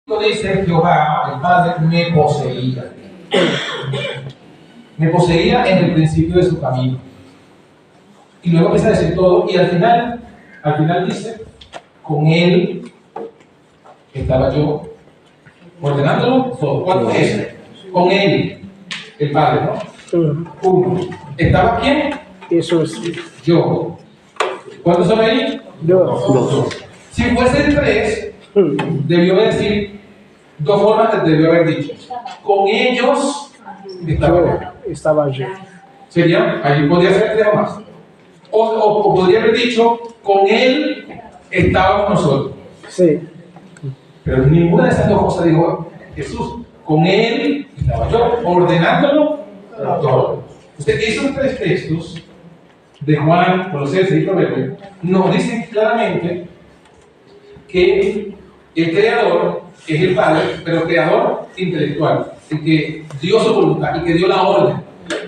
dice Jehová, el Padre, me poseía. Me poseía en el principio de su camino. Y luego empieza a decir todo, y al final dice, con él estaba yo, ordenándolo todo. ¿Cuánto es eso? Con él, el Padre, ¿no? Uno. ¿Estaba quién? Jesús. Yo. ¿Cuántos son ahí? Dos. Si fuese tres, debió decir dos formas, debió haber dicho. Con ellos Estaba yo. sería, ahí podría ser tres o más. O podría haber dicho, con él estábamos nosotros. Sí. Pero ninguna de esas dos cosas dijo Jesús. Con él estaba yo, ordenándolo todo. Usted, esos tres textos de Juan, Colosenses y Proverbios nos dicen claramente que el creador es el Padre, pero el creador intelectual, el que dio su voluntad, el que dio la orden.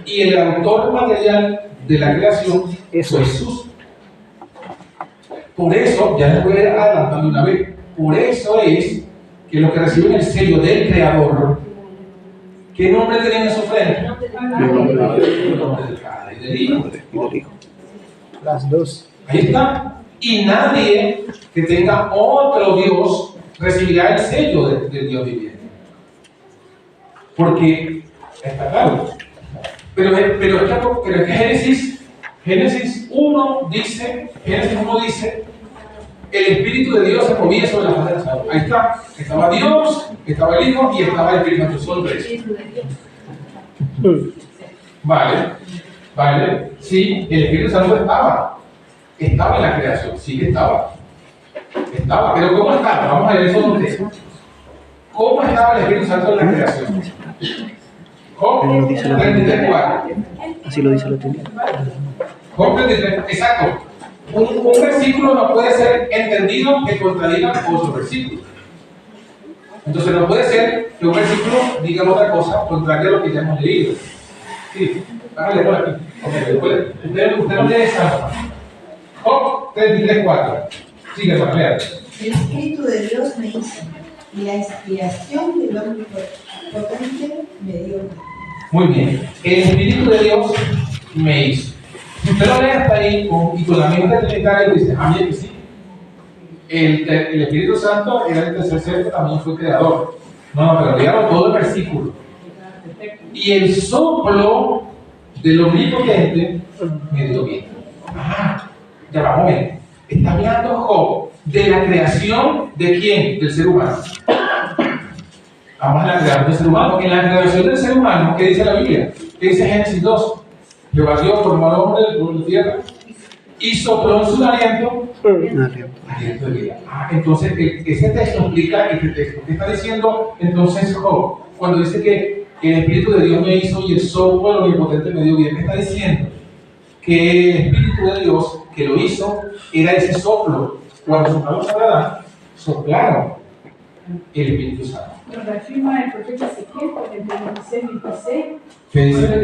Y el autor material de la creación es Jesús. Por eso, ya les voy adelantando una vez, por eso es que los que reciben el sello del creador, ¿qué nombre tienen en su frente? El nombre del Padre y del Hijo. Las dos. Ahí está. Y nadie que tenga otro Dios recibirá el sello del Dios viviente. Porque está claro. Pero es que Génesis 1 dice, el Espíritu de Dios se movía sobre la faz de las aguas. Ahí está. Estaba Dios, estaba el Hijo y estaba el Espíritu Santo. Son tres. Vale. Sí, el Espíritu Santo estaba en la creación. Sí, estaba. Pero ¿cómo estaba? Vamos a ver eso donde. ¿Cómo estaba el Espíritu Santo en la creación? Job 33:4. Así lo dice la teoría. Job 33, exacto. Un versículo no puede ser entendido que contradiga otro versículo. Entonces no puede ser que un versículo diga otra cosa contraria a lo que ya hemos leído. Sí, hágale por aquí. Usted no lee esa. Job 33:4. Sigue, hermano. El Espíritu de Dios me hizo, y la inspiración del Omnipotente me dio. Muy bien. El Espíritu de Dios me hizo. Si usted lo lee hasta ahí y con la mente trinitaria dice, que sí. El Espíritu Santo era el tercer ser que también fue creador. No, pero leamos todo el versículo. Y el soplo del Omnipotente me dio bien. Ya va, un momento. Está hablando Job de la creación de quién? Del ser humano. Vamos a la creación del ser humano. En la creación del ser humano, ¿qué dice la Biblia? ¿Qué dice Génesis 2? Jehová Dios formó al hombre del polvo de la tierra y sopló en su aliento de vida. Entonces, ese texto explica este texto. ¿Qué está diciendo entonces Job? Cuando dice que el Espíritu de Dios me hizo y el soplo del Omnipotente me dio bien, ¿qué está diciendo? Que el Espíritu de Dios que lo hizo era ese soplo. Cuando soplaron sobre Adán, soplaron el Espíritu Santo. Lo reafirma el profeta Ezequiel en el 26:26. ¿Qué dice? Cuando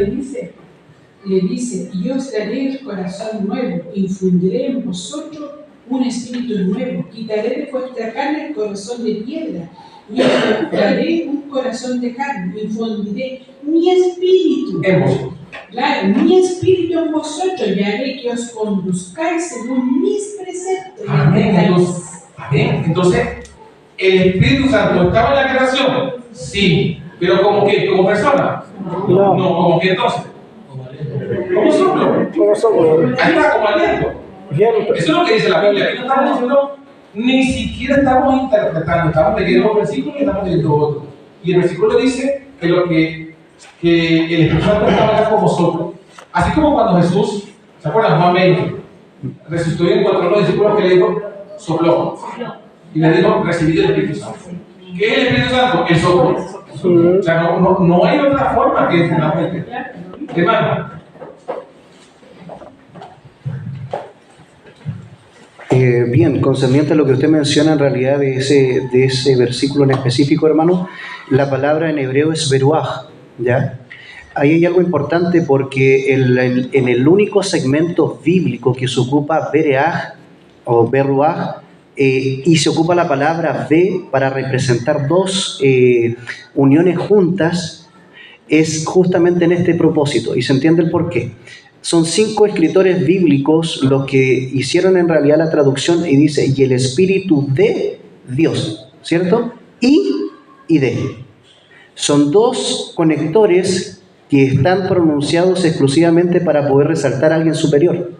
le dice, y yo os daré el corazón nuevo, infundiré en vosotros un espíritu nuevo, quitaré de vuestra carne el corazón de piedra, y os daré un corazón de carne, infundiré mi espíritu. En vosotros. Claro, mi espíritu en vosotros, y haré que os conduzcáis según mis preceptos. Amén. Entonces, ¿el Espíritu Santo estaba en la creación? Sí. ¿Pero como qué? ¿Como persona? No. ¿Como qué entonces? ¿Cómo soplo? Ahí está, como aliento. Eso es lo que dice la Biblia. Aquí no estamos diciendo, ni siquiera estamos interpretando, estamos leyendo un versículo y estamos leyendo otro. Y el versículo dice que el Espíritu Santo estaba como soplo. Así como cuando Jesús, ¿se acuerdan? Juan 20, resucitó y encontró a los discípulos que le dijo, sopló. Y le dijo, recibid el Espíritu Santo. ¿Qué es el Espíritu Santo? El soplo. O sea, no hay otra forma que fundamente. Hermano. Bien, concerniente a lo que usted menciona en realidad de ese versículo en específico, hermano, la palabra en hebreo es beruaj, ¿ya? Ahí hay algo importante porque en el único segmento bíblico que se ocupa bereaj o beruaj y se ocupa la palabra ve para representar dos uniones juntas, es justamente en este propósito, y se entiende el por qué. Son 5 escritores bíblicos los que hicieron en realidad la traducción y dice, y el Espíritu de Dios, ¿cierto? Y de. Son 2 conectores que están pronunciados exclusivamente para poder resaltar a alguien superior.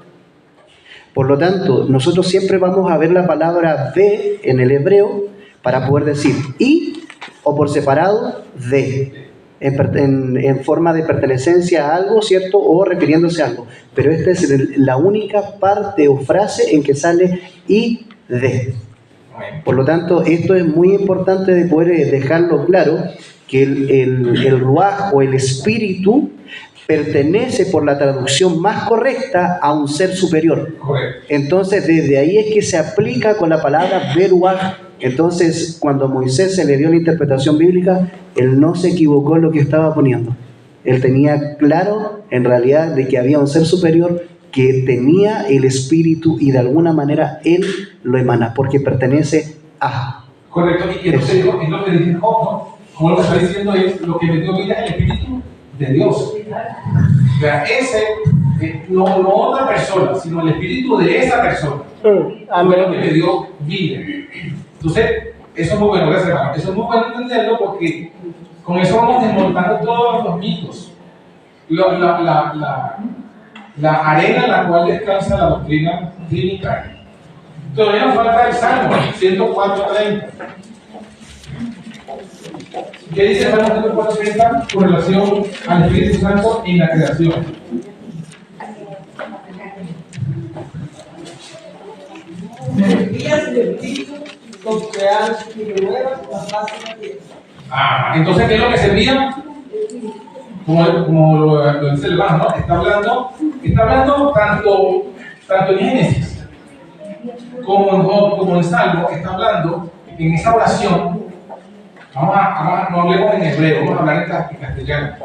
Por lo tanto, nosotros siempre vamos a ver la palabra de en el hebreo para poder decir y o por separado de, en forma de pertenencia a algo, ¿cierto? O refiriéndose a algo. Pero esta es la única parte o frase en que sale y de. Por lo tanto, esto es muy importante de poder dejarlo claro, que el ruaj o el espíritu pertenece por la traducción más correcta a un ser superior. Correcto. Entonces, desde ahí es que se aplica con la palabra beruaj. Entonces, cuando a Moisés se le dio la interpretación bíblica, él no se equivocó en lo que estaba poniendo. Él tenía claro, en realidad, de que había un ser superior que tenía el espíritu y de alguna manera él lo emana, porque pertenece a. Correcto, y entonces es lo que dice Job, ¿no? Como lo que está diciendo es, lo que me dio vida es el Espíritu de Dios. O sea, ese, no otra persona, sino el Espíritu de esa persona. Fue lo que Amén. me dio vida. Entonces, eso es muy bueno, gracias hermano. Eso es muy bueno entenderlo porque con eso vamos desmontando todos los mitos. La arena en la cual descansa la doctrina trinitaria. Todavía nos falta el Salmo 104:30. ¿Qué dice el Salmo 104:30 con relación al Espíritu Santo en la creación? Me envías el Espíritu con crear y renuevas la faz de la tierra. Entonces, ¿qué es lo que se envía? Como lo dice el hermano, ¿no? Está hablando tanto en Génesis como en Job, como en Salmo, está hablando en esa oración. No hablemos en hebreo, vamos a hablar en castellano.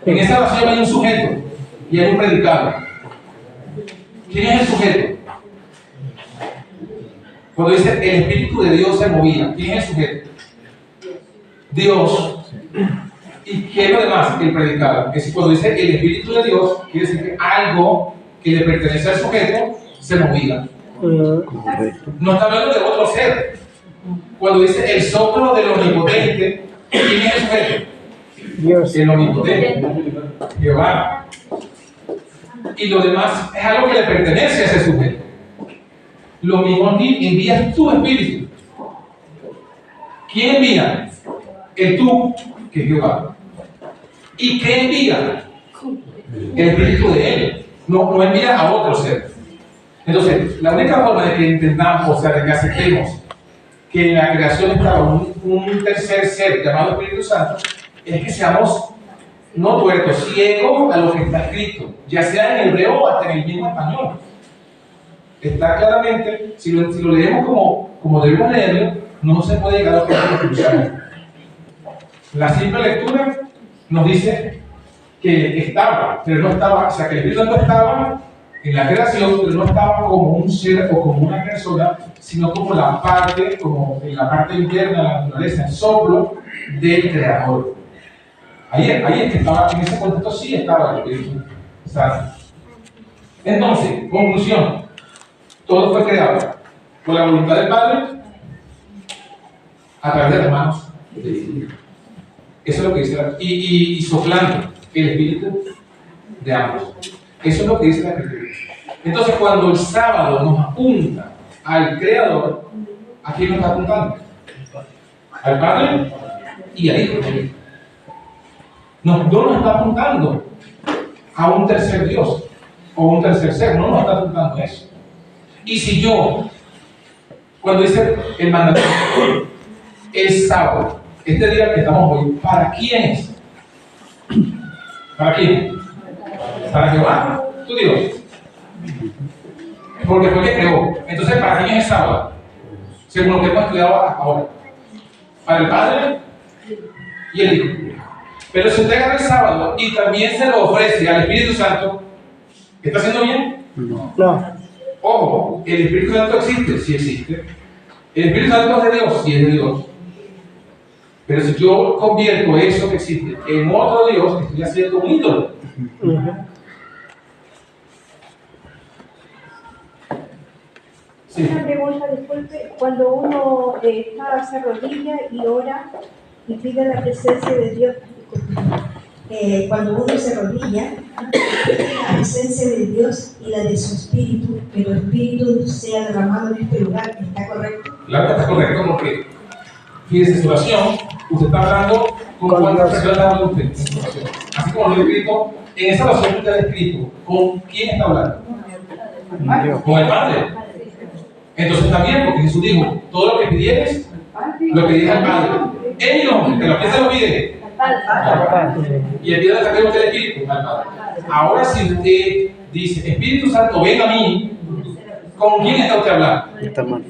En esa oración hay un sujeto y hay un predicado. ¿Quién es el sujeto? Cuando dice el Espíritu de Dios se movía, ¿quién es el sujeto? Dios. ¿Y qué es lo demás? El predicado. Es cuando dice el Espíritu de Dios, quiere decir que algo que le pertenece al sujeto se movía. No está hablando de otro ser. Cuando dice el soplo del omnipotente, ¿quién es el sujeto? Dios. El omnipotente, Jehová. Y lo demás es algo que le pertenece a ese sujeto. Lo mismo aquí, envías tu espíritu. ¿Quién envía? El tú, que es Jehová. ¿Y qué envía? El espíritu de él. No envía a otro ser. Entonces, la única forma de que entendamos, o sea, de que aceptemos que en la creación estaba un tercer ser llamado Espíritu Santo, es que seamos no tuertos, ciegos a lo que está escrito, ya sea en hebreo o hasta en el mismo español. Está claramente, si lo leemos como debemos leerlo, no se puede llegar a otra conclusión. La simple lectura nos dice que estaba, pero no estaba, o sea, que el Espíritu Santo estaba en la creación, pero no estaba como un ser o como una persona, sino como la parte interna de la naturaleza, el soplo del Creador. Ahí es que estaba, en ese contexto sí estaba el Espíritu Santo. Entonces, conclusión, todo fue creado por la voluntad del Padre a través de las manos de Dios. Eso es lo que dice y soplando el espíritu de ambos. Eso es lo que dice la Escritura. Entonces, cuando el sábado nos apunta al Creador, ¿a quién nos está apuntando? Al Padre y al Hijo. No nos está apuntando a un tercer Dios o un tercer ser, no nos está apuntando a eso. Y si yo, cuando dice el mandamiento, el sábado, este día que estamos hoy, ¿para quién es? ¿Para quién? Para Jehová, tu Dios. Porque fue el que creó. Entonces, ¿para quién es el sábado? Según lo que hemos estudiado hasta ahora. Para el Padre y el Hijo. Pero si usted agarra el sábado y también se lo ofrece al Espíritu Santo, ¿está haciendo bien? No. Ojo, el Espíritu Santo existe, sí existe, El Espíritu Santo es de Dios, sí es de Dios. Pero si yo convierto eso que existe en otro Dios, estoy haciendo un ídolo. Sí. Una pregunta, disculpe, cuando uno se arrodilla y ora y pide la presencia de Dios, Cuando uno se arrodilla, la presencia de Dios y la de su espíritu, que el espíritu sea derramado en este lugar, ¿está correcto? Claro que está correcto, porque fíjese, su oración, usted está hablando con Con cuántas Dios. personas está hablando usted en su oración. Así como lo he escrito, en esa oración que usted ha escrito, ¿con quién está hablando? Con el Padre. Entonces está bien, porque Jesús dijo, todo lo que pidieres, lo pedís al Padre. En mi nombre, pero ¿a quién se lo pide? Y el día de saquemos el Espíritu al Padre. Ahora si usted dice, Espíritu Santo, ven a mí, ¿con quién está usted hablando? Está mal.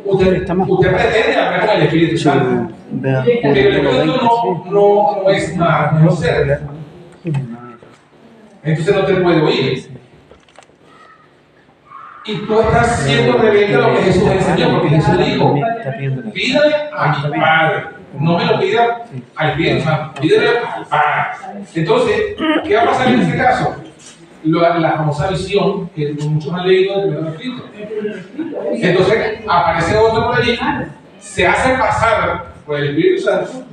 Usted pretende hablar con el Espíritu Sí, Santo. vea, Pero el Espíritu no es nada, no es ser. Entonces no te puede oír. Y tú estás siendo rebelde a lo que Jesús enseñó, porque Jesús dijo, pídale a mi Padre, no me lo pida al Espíritu Santo, pídale al Padre. Entonces, ¿qué va a pasar en este caso? La famosa visión que muchos han leído del primer escrito. Entonces, aparece otro por allí, se hace pasar por el Espíritu Santo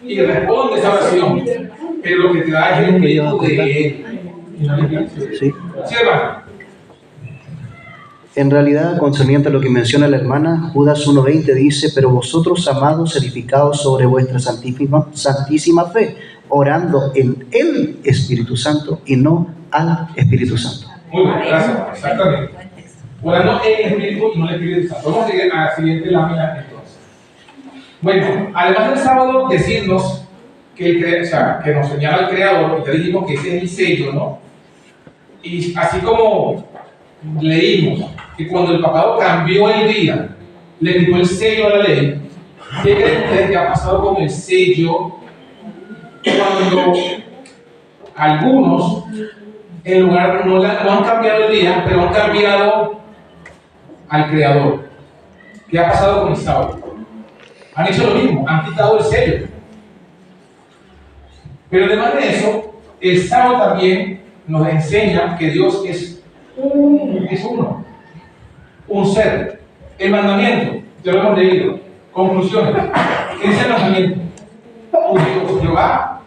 y responde esa oración, pero lo que te da es el Espíritu de Él. Sí. ¿Sí, hermano? En realidad, concerniente a lo que menciona la hermana, Judas 1:20 dice, pero vosotros, amados, edificados sobre vuestra santísima fe, orando en el Espíritu Santo y no al Espíritu Santo. Muy bien, gracias. Exactamente. Orando en el Espíritu y no el Espíritu Santo. Vamos a seguir a la siguiente lámina entonces. Bueno, además del sábado decirnos que, que nos señala el Creador, y ya dijimos que ese es el sello, ¿no? Y así como leímos que cuando el papado cambió el día, le quitó el sello a la ley, ¿qué creen ustedes que ha pasado con el sello cuando algunos en lugar no han cambiado el día, pero han cambiado al Creador? ¿Qué ha pasado con el sábado? Han hecho lo mismo, han quitado el sello. Pero además de eso, el sábado también nos enseña que Dios es uno, un ser. El mandamiento, ya lo hemos leído. Conclusiones. ¿Qué dice el mandamiento? Tu Dios, Jehová,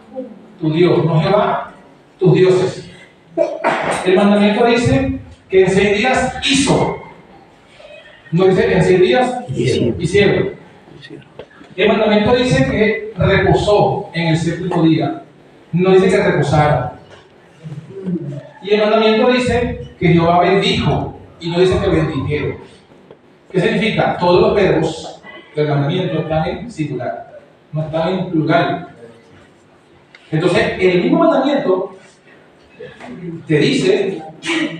tu Dios, no Jehová, tus dioses. El mandamiento dice que en 6 días hizo. No dice en 6 días hicieron. El mandamiento dice que reposó en el 7º día. No dice que reposara. Y el mandamiento dice que Jehová bendijo y no dice que bendijeron. ¿Qué significa? Todos los verbos del mandamiento están en singular, no están en plural. Entonces, el mismo mandamiento te dice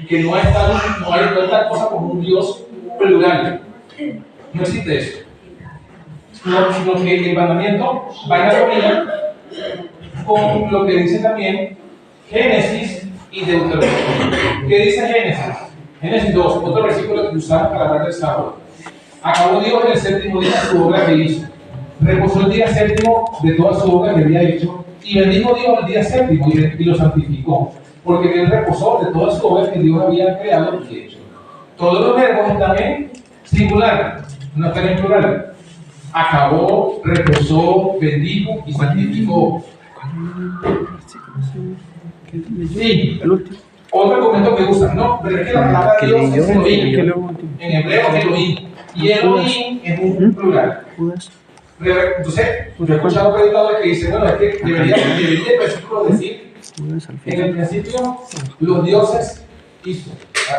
que no hay tal cosa como un Dios plural. No existe eso. Sino que el mandamiento va en armonía con lo que dice también Génesis y Deuteronomio. ¿Qué dice Génesis? Génesis 2, otro versículo que usamos para hablar del sábado. Acabó Dios en el 7º día su obra que hizo. Reposó el día 7º de toda su obra que había hecho. Y bendijo Dios el día 7º y lo santificó. Porque Él reposó de toda su obra que Dios había creado y hecho. Todos los verbos están en singular, no están en plural. Acabó, reposó, bendijo y santificó. Sí. Otro argumento que usan, no, pero es que la palabra Dios es Elohim. En hebreo es Elohim. Y Elohim es un plural. Entonces, yo he escuchado predicadores que dicen, bueno, es que debería el versículo decir, en el principio, los dioses hizo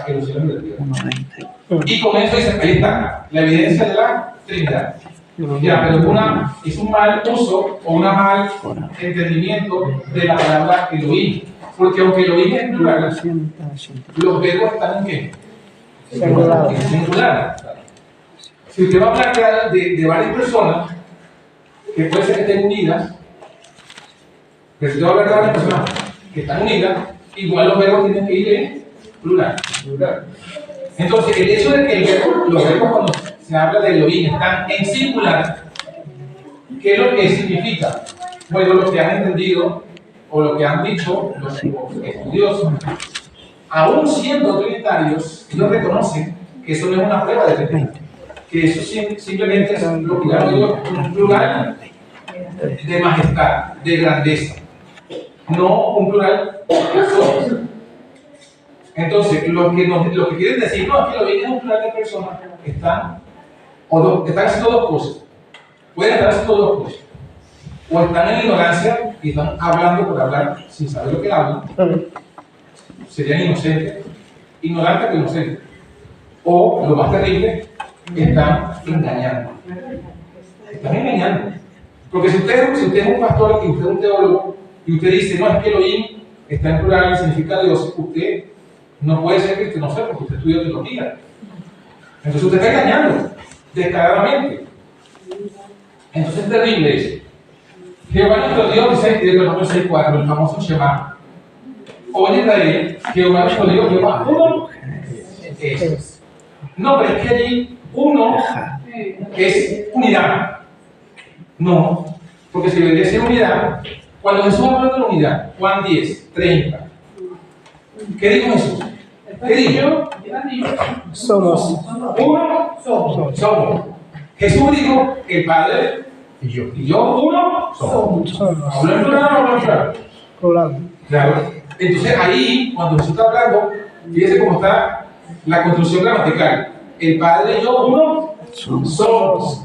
que los cielos y la tierra. Y con eso dicen, ahí está, la evidencia de la Trinidad. Ya, pero es un mal uso o un mal entendimiento de la palabra Elohim. Porque aunque Elohim es plural, los verbos están en qué? En singular. Si usted va a hablar de varias personas, que puede ser que estén unidas, pero si usted va a hablar de varias personas que están unidas, igual los verbos tienen que ir en plural. Entonces, el hecho de que los verbos cuando se habla de Elohim, están en singular. ¿Qué es lo que significa? Bueno, lo que han entendido o lo que han dicho los estudiosos, aún siendo trinitarios, ellos reconocen que eso no es una prueba de Trinidad, que eso simplemente es lo que llamo yo un plural de majestad, de grandeza, no un plural de personas. Entonces, lo que quieren decir, no, es que Elohim es un plural de personas, están haciendo dos cosas. Pueden estar haciendo dos cosas. O están en ignorancia y están hablando por hablar sin saber lo que hablan. Serían inocentes, ignorantes pero inocentes. O, lo más terrible, están engañando. Están engañando. Porque si usted es un pastor y usted es un teólogo y usted dice, no, es que Elohim está en plural y significa Dios, usted no puede ser que usted no sepa porque usted estudia teología. Entonces usted está engañando descaradamente. Entonces es terrible eso. Jehová nuestro Dios, dice en Deuteronomio 6:4, el famoso Shema. Oye Israel, Jehová nuestro Dios, Jehová uno es. No, pero es que allí uno es unidad. No, porque si debería ser unidad, cuando Jesús habló de la unidad, Juan 10:30, ¿qué dijo Jesús? ¿Qué dijo? Somos. Uno somos. Jesús dijo, el Padre y yo uno somos. ¿Habló en plural o habló en plural? Plural. Claro. Entonces ahí, cuando Jesús está hablando, fíjese cómo está la construcción gramatical. El Padre y yo uno somos.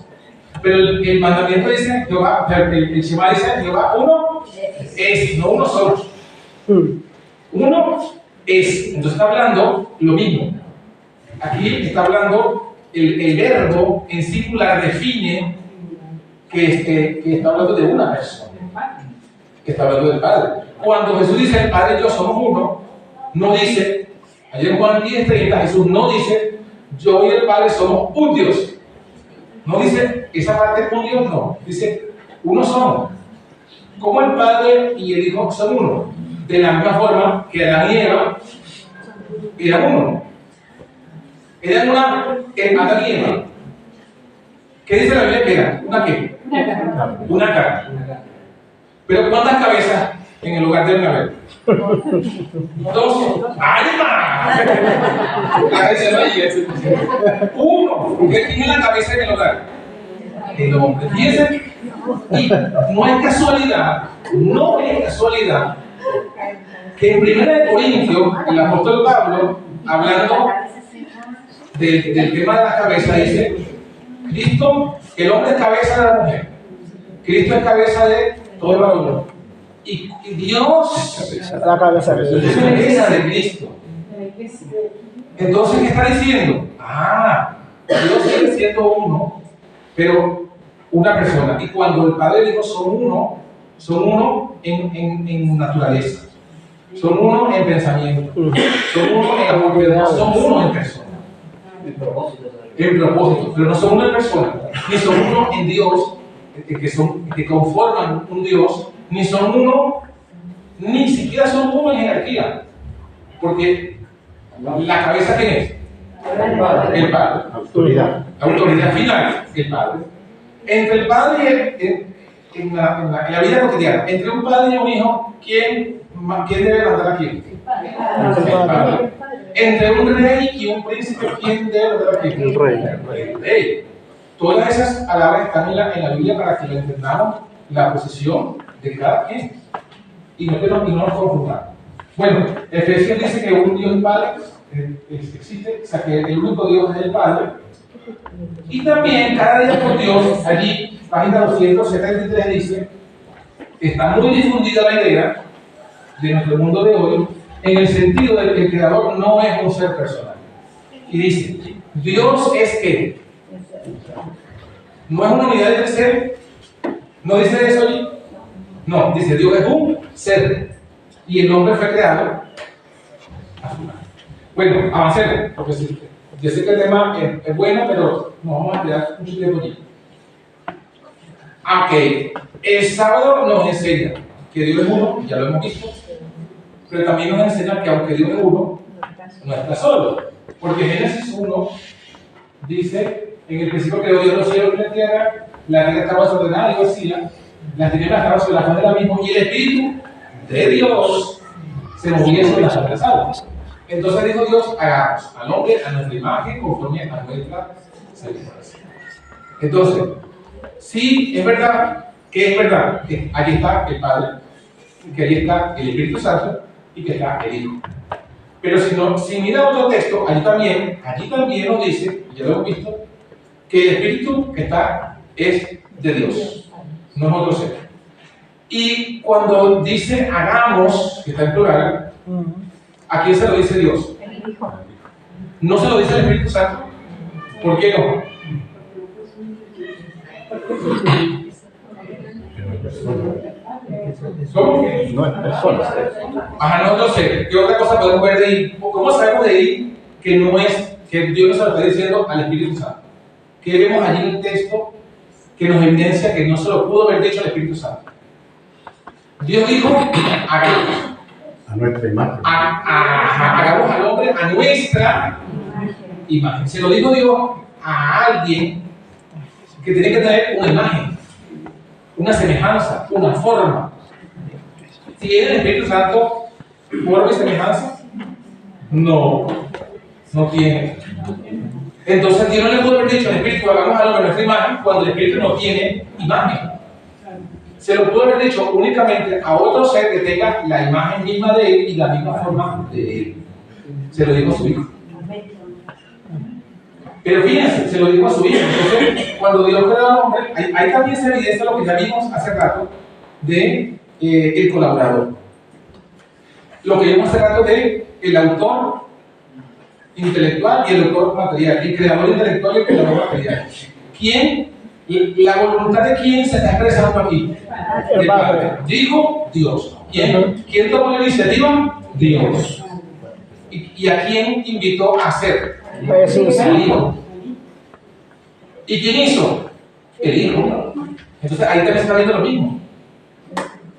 Pero el mandamiento dice, Jehová, el Shema dice, Jehová uno es, no uno solo. Uno es. Entonces está hablando lo mismo. Aquí está hablando, el verbo en singular define que está hablando de una persona, que está hablando del Padre. Cuando Jesús dice el Padre y yo somos uno, no dice, ayer en Juan 10:30, Jesús no dice yo y el Padre somos un Dios. No dice esa parte un Dios, no. Dice uno somos. Como el Padre y el Hijo son uno. De la misma forma que Adán y Eva eran uno. Eran Adán y Eva. ¿Qué dice la Biblia que era? ¿Una qué? Una cara. Pero ¿cuántas cabezas en el lugar de una vez? 2. ¡Alma! La cabeza no hay. Uno. ¿Quién es la cabeza en el hogar? El hombre. Fíjense. Y no es casualidad que en 1 Corintios el apóstol Pablo, hablando del tema de la cabeza, dice: Cristo, el hombre es cabeza de la mujer, Cristo es cabeza de todo el varón, y Dios es La cabeza de la cabeza de Cristo. Entonces, ¿qué está diciendo? Dios sigue siendo uno, pero una persona. Y cuando el Padre y el Hijo son uno en naturaleza, son uno en pensamiento, son uno en amor, no son uno en persona. En propósito, pero no son uno en persona, ni son uno en Dios, que conforman un Dios, ni son uno, ni siquiera son uno en jerarquía, porque la cabeza, ¿quién es? El Padre. Autoridad. La autoridad final, el Padre. Entre el Padre y en la vida cotidiana, entre un padre y un hijo, ¿quién debe mandar a quién? El Padre. Entre un rey y un príncipe, ¿quién debe mandar a quién? El rey. El rey. Todas esas palabras están en la Biblia para que lo entendamos, la posición de cada quien. Y no nos confundamos. Bueno, Efesios dice que un Dios Padre existe, o sea que el único Dios es el Padre. Y también cada día por Dios, allí, página 273 dice, está muy difundida la idea de nuestro mundo de hoy, en el sentido de que el Creador no es un ser personal. Y dice, Dios es Él. No es una unidad de ser. ¿No dice eso allí? No, dice Dios es un ser. Y el hombre fue creado a su imagen. Bueno, avancemos, porque sí, yo sé que el tema es bueno, pero no vamos a quedar mucho tiempo allí. Ok, el sábado nos enseña que Dios es uno, ya lo hemos visto, pero también nos enseña que aunque Dios es uno, no está solo. Porque Génesis 1 dice En el principio creó Dios los cielos y la tierra estaba desordenada y vacía, las tinieblas estaban sobre la faz del abismo, y el Espíritu de Dios se movía sobre las otras aguas. Entonces dijo Dios, hagamos al hombre a nuestra imagen, conforme a nuestra semejanza. Entonces, sí, es verdad que allí está el Padre, que allí está el Espíritu Santo y que está el Hijo. Pero si mira otro texto, allí también nos dice, ya lo hemos visto, que el Espíritu que está es de Dios, no es otro ser. Y cuando dice hagamos, que está en plural, ¿a quién se lo dice Dios? No se lo dice el Espíritu Santo. ¿Por qué no? ¿Cómo que? No es persona. Ajá, no sé. ¿Qué otra cosa podemos ver de ahí? ¿Cómo sabemos de ahí que no es, que Dios no se lo está diciendo al Espíritu Santo? ¿Qué vemos allí en el texto que nos evidencia que no se lo pudo haber dicho al Espíritu Santo? Dios dijo, hagamos. A nuestra imagen. Hagamos al hombre a nuestra imagen. Se lo dijo Dios a alguien que tiene que tener una imagen, una semejanza, una forma. ¿Tiene el Espíritu Santo forma y semejanza? No tiene. Entonces Dios no le pudo haber dicho al Espíritu, hagamos al hombre a nuestra imagen, cuando el Espíritu no tiene imagen. Se lo pudo haber dicho únicamente a otro ser que tenga la imagen misma de él y la misma forma de él. Se lo dijo a su hijo. Pero fíjense, se lo dijo a su hijo. Entonces, cuando Dios creó al hombre, ahí también se evidencia lo que ya vimos hace rato de el colaborador. Lo que vimos hace rato de el autor intelectual y el autor material, el creador intelectual y el creador material. La voluntad de quién se está expresando aquí. El Padre. Dijo Dios. ¿Quién tomó la iniciativa? Dios. ¿Y a quién invitó a hacer? Jesús. El Hijo. ¿Y quién hizo? El Hijo. Entonces ahí también se está viendo lo mismo.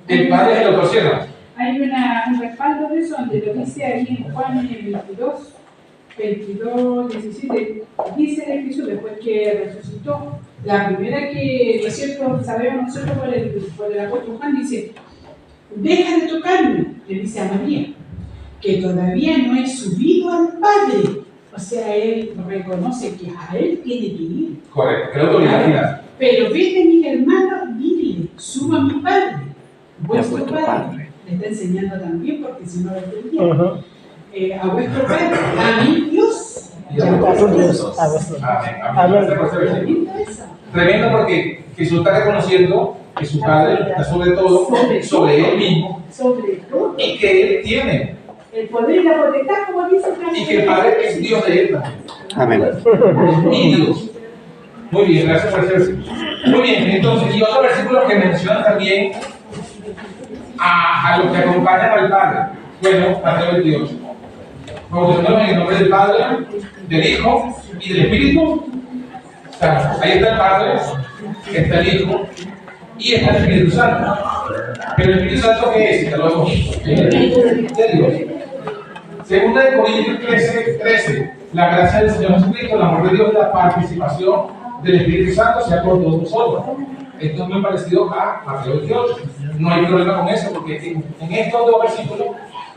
El Padre es el autor, ¿cierto? Hay un respaldo de eso, donde lo dice ahí en Juan 22, 17, dice el Jesús después que resucitó. La primera que, ¿no es cierto?, sabemos nosotros por el apóstol Juan, dice, deja de tocarme, le dice a María, que todavía no he subido al Padre. O sea, él reconoce que a él tiene que ir. Correcto, que la autoridad final. Pero vete, mis hermanos, dile, suba a mi Padre, vuestro Padre. Le está enseñando también, porque si no lo entendía. A vuestro Padre, a mi Dios. Tremendo, porque Jesús está reconociendo que su Padre está sobre todo, sobre él mismo, y que él tiene el poder y la potestad, como dice, y que el Padre es Dios de él también. Amén. Y Dios. Muy bien, gracias por ese versículo. Muy bien, entonces, y otro versículo que menciona también a los que acompañan al Padre. Bueno, Mateo 28. Bautizándolos en el nombre del Padre, del Hijo y del Espíritu Santo. Ahí está el Padre, está el Hijo y está el Espíritu Santo. Pero el Espíritu Santo, ¿qué es? Ya lo hemos visto. De Dios. Segunda de Corintios 13. La gracia del Señor Jesucristo, el amor de Dios y la participación del Espíritu Santo sea por todos nosotros. Esto es muy parecido a Mateo 28. No hay problema con eso, porque en estos dos versículos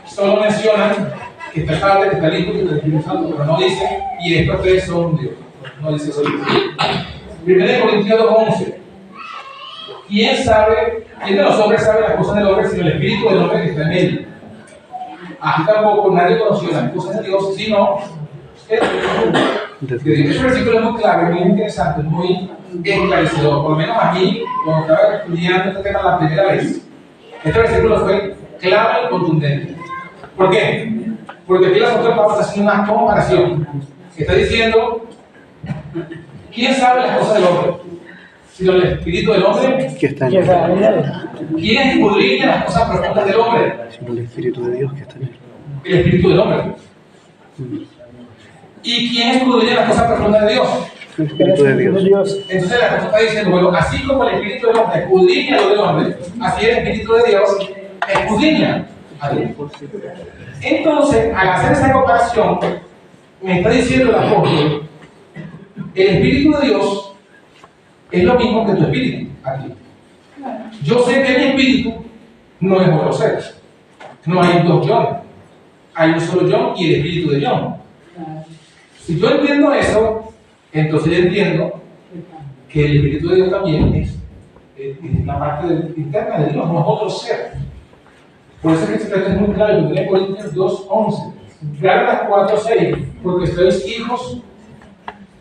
solo mencionan que está el Padre, que está el Hijo y que está el Espíritu Santo, pero no dice, y estos tres son Dios. No dice eso. 1 Corintios 2:11. ¿Quién de los hombres sabe las cosas del hombre sino el Espíritu del hombre que está en él? Aquí tampoco nadie conoció las cosas de Dios, sino el Espíritu. Este versículo es muy clave, muy interesante, muy esclarecedor. Por lo menos a mí, cuando estaba estudiando este tema la primera vez, este versículo fue clave y contundente. ¿Por qué? Porque aquí el apóstol Pablo está haciendo una comparación. Está diciendo, ¿quién sabe las cosas del hombre? Sino el espíritu del hombre Que está en él. ¿Quién escudriña las cosas profundas del hombre? Sino el Espíritu de Dios que está en él. El espíritu del hombre. ¿Y quién escudriña las cosas profundas de Dios? El Espíritu de Dios. Entonces la cosa está diciendo, bueno, así como el espíritu del hombre escudriña lo del hombre, así el espíritu de Dios escudriña a Dios. Entonces, al hacer esa comparación, me está diciendo el apóstol El Espíritu de Dios es lo mismo que tu espíritu aquí. Yo sé que mi espíritu no es otro ser. No hay dos John. Hay un solo John y el espíritu de John. Si yo entiendo eso, entonces yo entiendo que el espíritu de Dios también es la parte interna de Dios, no es otro ser. Por eso es que este texto es muy claro, 1 Corintios 2:11. Gálatas 4:6, porque sois hijos,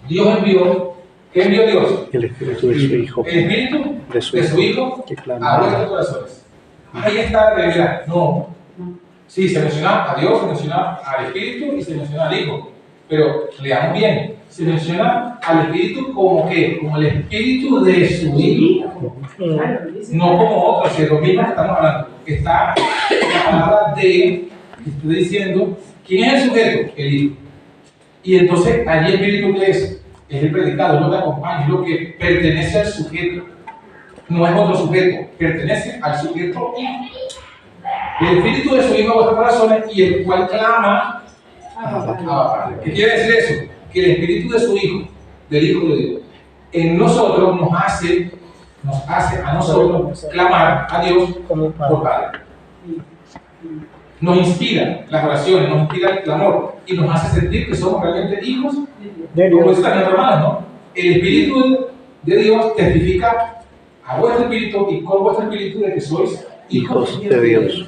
Dios envió. ¿Qué envió Dios? El espíritu de su Hijo. El espíritu de su Hijo que clama. a vuestros corazones. Ahí está la realidad. No. Sí, se menciona a Dios, se menciona al Espíritu y se menciona al Hijo. Pero leamos bien. Se menciona al Espíritu como ¿qué? Como el Espíritu de su Hijo. No como otro, si es lo mismo que estamos hablando. Está la palabra de, que estoy diciendo, ¿quién es el sujeto? El Hijo. Y entonces, allí el Espíritu que es el predicado, es lo que acompaña, es lo que pertenece al sujeto. No es otro sujeto, pertenece al sujeto Hijo. El Espíritu de su Hijo a vuestros corazones y el cual clama Abba Padre. ¿Qué quiere decir eso? Que el Espíritu de su Hijo, del Hijo de Dios, en nosotros nos hace a nosotros clamar a Dios por Padre. Nos inspira las oraciones, nos inspira el clamor y nos hace sentir que somos realmente hijos de Dios. Como dice también hermanos, ¿no? El Espíritu de Dios testifica a vuestro espíritu y con vuestro espíritu de que sois hijos de Dios.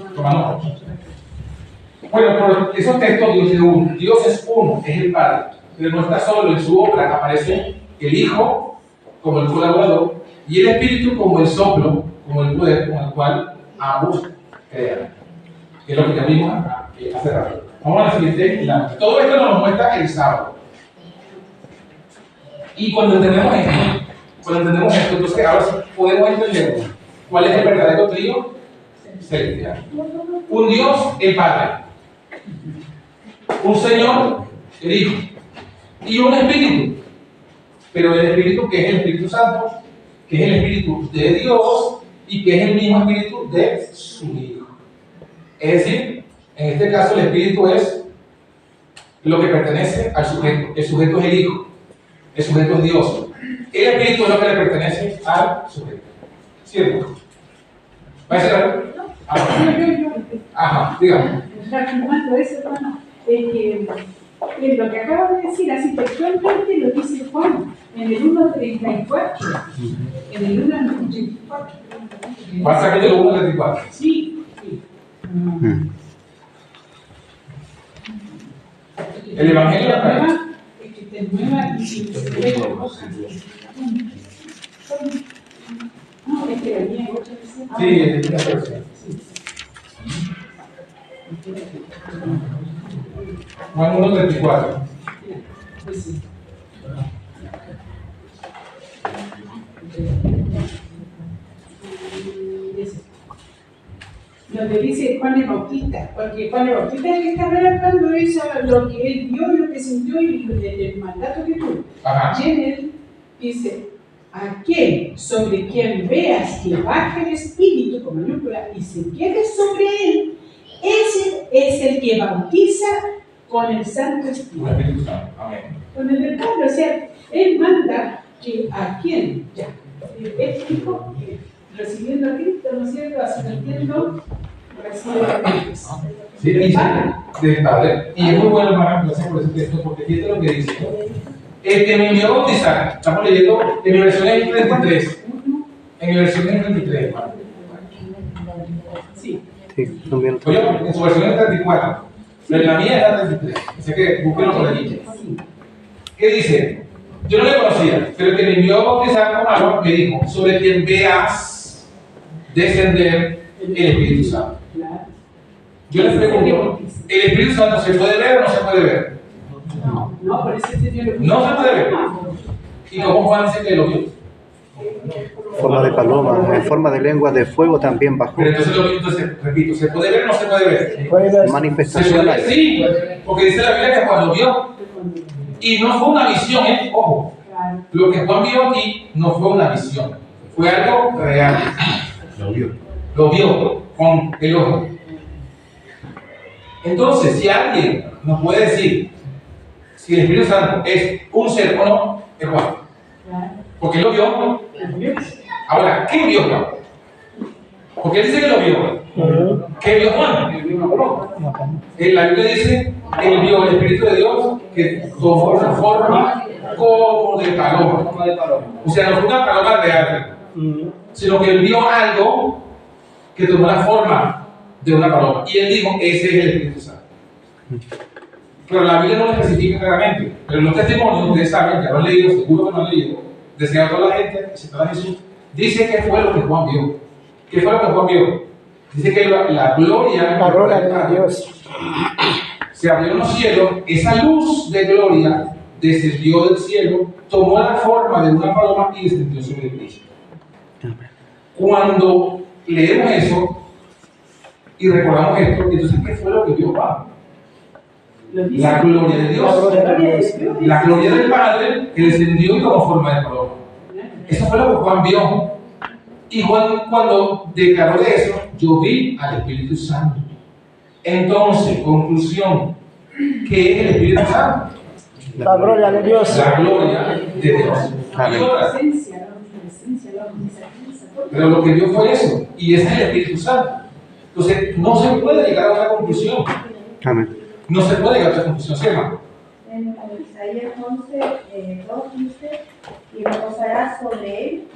Bueno, por esos textos Dios es uno. Dios es uno, es el Padre. Pero no está solo, en su obra aparece el Hijo como el colaborador y el Espíritu como el soplo, como el poder con el cual ambos crean. Que es lo que ya vimos hace rato. Vamos a la siguiente. Todo esto nos muestra el sábado. Y cuando entendemos esto, entonces ahora sí podemos entender cuál es el verdadero trío celestial. Un Dios, el Padre. Un Señor, el Hijo. Y un Espíritu. Pero el Espíritu que es el Espíritu Santo, que es el Espíritu de Dios y que es el mismo Espíritu de su Hijo. Es decir, en este caso el Espíritu es lo que pertenece al sujeto. El sujeto es el Hijo. El sujeto es Dios. El Espíritu es lo que le pertenece al sujeto. ¿Cierto? ¿Va a ser algo? Ajá, dígame. Reafirmando eso, hermano, que lo que acabo de decir, así textualmente lo dice Juan en el 1:34. En el 1:34. ¿Vas a sacar el 1:34? Sí. El Evangelio acá. Es que te mueva y si se ve con cosas. No, es que la mía es otra versión. Sí, es la versión. Juan 1:34. Pues sí. Donde dice Juan el Bautista, porque Juan el Bautista es el que está relatando eso, lo que él vio, lo que sintió y el mandato que tuvo. Ajá. Y en él dice: aquel sobre quien veas que baja el Espíritu como nubla y se quede sobre él, ese es el que bautiza con el Santo Espíritu. Un Espíritu Santo. Amén. Con el del Padre, o sea, él manda que a quien ya, él dijo, recibiendo a Cristo, ¿no es cierto?, asistiendo, recibe a Cristo. Sí, dice del Padre. Y es muy bueno, hermano, gracias por ese texto, porque fíjate lo que dice. El que me envió a bautizar, estamos leyendo en mi versión es 33. En mi versión es 33, hermano. Sí. Sí, también. Oye, en su versión es 34, pero en la mía es la 33. Así que búsquenlo por allí. ¿Qué dice? Yo no le conocía, pero el que me envió a bautizar con agua me dijo: sobre quien veas descender el Espíritu Santo. Yo les pregunto: ¿el Espíritu Santo se puede ver o no se puede ver? No, por eso No se puede ver. ¿Y cómo Juan dice que lo vio? En forma de paloma, en forma de lengua de fuego también bajó. Pero entonces repito, ¿se puede ver o no se puede ver? ¿Se puede Manifestación ver? hay. Sí, porque dice la Biblia que Juan lo vio. Y no fue una visión, ojo. Lo que Juan vio aquí no fue una visión, fue algo real. Lo vio con el ojo. Entonces, si alguien nos puede decir si el Espíritu Santo es un ser o no, Es Juan. Porque él lo vio. Ahora, ¿qué vio Juan? Porque él dice que lo vio. ¿Qué vio Juan? Él vio una paloma. En la Biblia dice, él vio el Espíritu de Dios que tomó una forma como de paloma. O sea, no fue una paloma real, sino que él vio algo que tomó la forma de una paloma. Y él dijo, ese es el Espíritu Santo. Pero la Biblia no lo especifica claramente. Pero en los testimonios, ustedes saben, ya lo han leído, seguro que no han leído, decía a toda la gente, excepto a Jesús, dice que fue lo que Juan vio. ¿Qué fue lo que Juan vio? Dice que la gloria de Dios se abrió en los cielos, esa luz de gloria descendió del cielo, tomó la forma de una paloma y descendió sobre Cristo. Cuando leemos eso y recordamos esto, entonces ¿qué fue lo que vio Juan? La gloria de Dios, la gloria del Padre que descendió y tomó forma de paloma. Eso fue lo que Juan vio. Y Juan, cuando declaró de eso, yo vi al Espíritu Santo. Entonces, conclusión, ¿qué es el Espíritu Santo? La gloria de Dios. La gloria de Dios. Y otra. Pero lo que vio fue eso, y ese es el Espíritu Santo. Entonces, no se puede llegar a otra conclusión. Amén. No se puede llegar a otra conclusión, ¿sí, hermano? En Isaías 11:2 dice, y reposará sobre él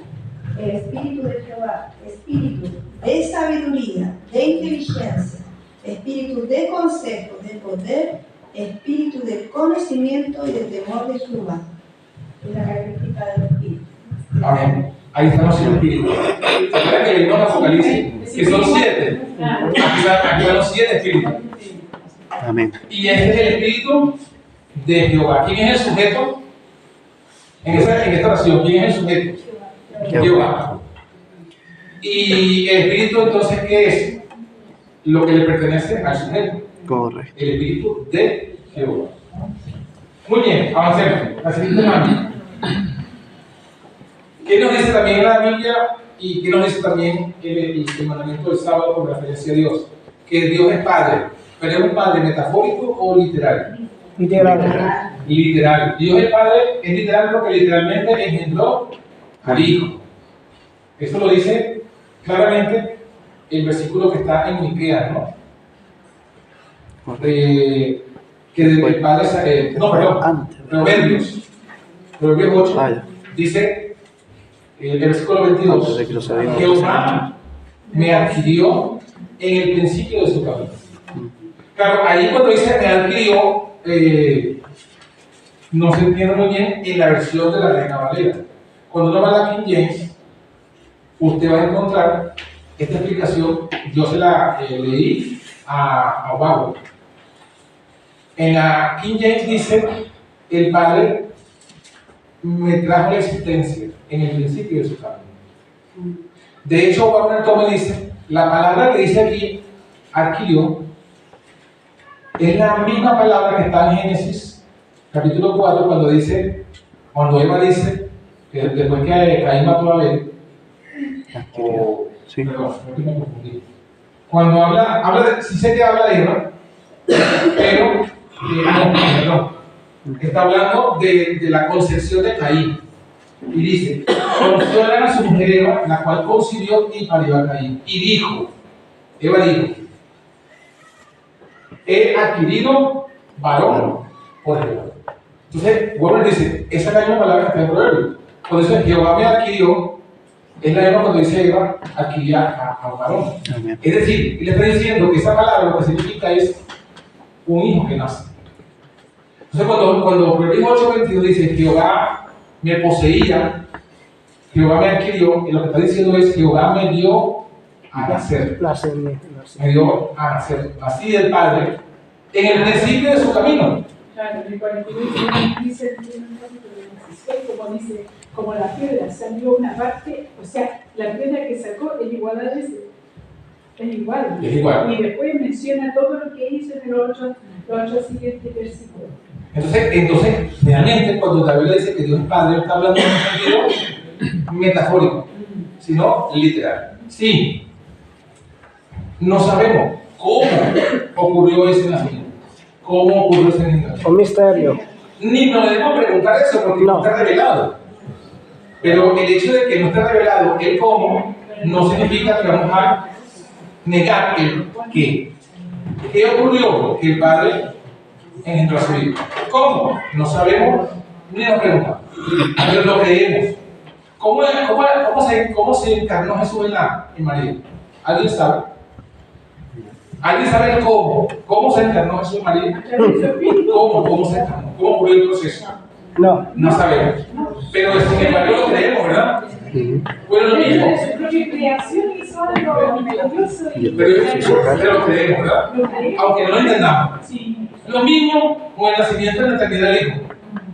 el espíritu de Jehová, espíritu de sabiduría, de inteligencia, espíritu de consejo, de poder, espíritu de conocimiento y de temor de Jehová. Es la característica del espíritu. Amén. Ahí están los 7 espíritus. ¿Recuerdan que leímos Apocalipsis? Que son 7. Aquí están los 7 espíritus. Amén. Y este es el espíritu de Jehová. ¿Quién es el sujeto? En esta oración, ¿quién es el sujeto? Jehová. Y el espíritu, entonces, ¿qué es? Lo que le pertenece al sujeto. Correcto. El espíritu de Jehová. Muy bien, avancemos. La siguiente imagen. ¿Qué nos dice también la Biblia y qué nos dice también el mandamiento del sábado con referencia a Dios? Que Dios es Padre. ¿Pero es un Padre metafórico o literal? Literal. Literal. Dios es Padre es literal porque literalmente engendró al Hijo. Esto lo dice claramente el versículo que está en Miqueas, ¿no? Que el Padre, Proverbios 8, dice el versículo 22, Jehová me adquirió en el principio de su camino. Claro, ahí cuando dice me adquirió, no se entiende muy bien en la versión de la Reina Valera. Cuando uno va a la King James, usted va a encontrar esta explicación. Yo se la leí a Obama. En la King James dice, el Padre me trajo la existencia en el principio de su camino. De hecho, Warner Tome dice, la palabra que dice aquí, adquirió, es la misma palabra que está en Génesis, capítulo 4, cuando Eva dice, que después que Caín mató a Abel, Sí. perdón, no me confundí. Cuando habla de, sí sé que habla de Eva, pero, está hablando de la concepción de Caín. Y dice, conoció a su mujer Eva, la cual concibió y parió a Caín. Y dijo, Eva dijo, he adquirido varón por Jehová. Entonces, Weber dice, esa es la misma palabra que está en Proverbios. Por eso Jehová me adquirió, es la misma cuando dice Eva, adquiría a un varón. Amén. Es decir, él está diciendo que esa palabra lo que significa es un hijo que nace. Entonces, cuando Proverbios 8:22 dice, Jehová me poseía, Jehová me adquirió, y lo que está diciendo es, Jehová me dio a nacer. Me dio a nacer, así del Padre, en el principio de su camino. Claro, en el 42 dice, como dice, como la piedra salió una parte, o sea, la piedra que sacó es igual a ese. Es igual. Es igual. Y después menciona todo lo que hizo en los ocho siguientes versículos. Entonces, realmente, cuando David dice que Dios es Padre, está hablando en un sentido metafórico, sino literal. Sí, no sabemos cómo ocurrió ese nacimiento, cómo ocurrió ese nacimiento. Un misterio. Ni nos debemos preguntar eso porque no está revelado. Pero el hecho de que no esté revelado el cómo no significa que vamos a negar el qué. ¿Qué ocurrió? Que el Padre engendró a su Hijo. ¿Cómo? No sabemos ni nos preguntamos. Pero lo creemos. ¿Cómo se encarnó Jesús en María? ¿Alguien sabe? ¿Alguien sabe el cómo? ¿Cómo se encarnó Jesús en María? ¿Cómo se encarnó? ¿Cómo ocurrió el proceso? No sabemos. Pero sin embargo lo creemos, ¿verdad? Bueno, lo mismo. creación hizo algo maravilloso. Pero lo creemos, ¿verdad? Aunque no lo entendamos. Lo mismo con el nacimiento de la eternidad del Hijo.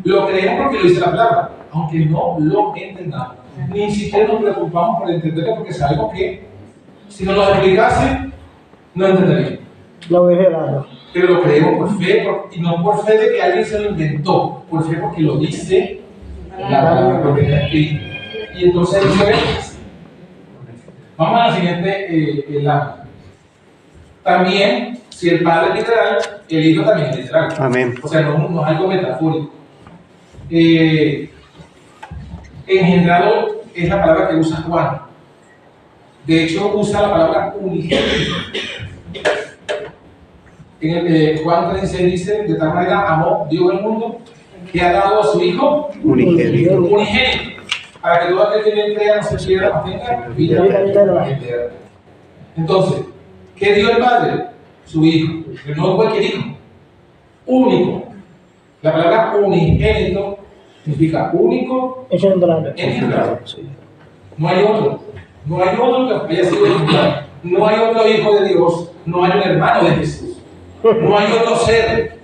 Lo creemos porque lo dice la palabra, aunque no lo entendamos. Ni siquiera nos preocupamos por entenderlo porque sabemos que si nos lo explicase, no entenderíamos. Lo revelado. Pero lo creemos por fe, y no por fe de que alguien se lo inventó, por fe porque lo dice la palabra, porque está escrito. Y entonces eso es. Vamos a la siguiente lámina. También, si el Padre es literal, el Hijo también es literal. Amén. O sea, no es algo metafórico. Engendrado es la palabra que usa Juan. De hecho, usa la palabra unigénito. En Juan 3:16 dice: de tal manera amó Dios el mundo que ha dado a su Hijo Unigénito. para que todo aquel que en él crea no se pierda, mas tenga vida eterna. Entonces, ¿qué dio el Padre? Su Hijo, pero no cualquier hijo, único. La palabra unigénito significa único, engendrado. No hay otro que haya sido engendrado. No hay otro hijo de Dios, no hay un hermano de Jesús, no hay otro ser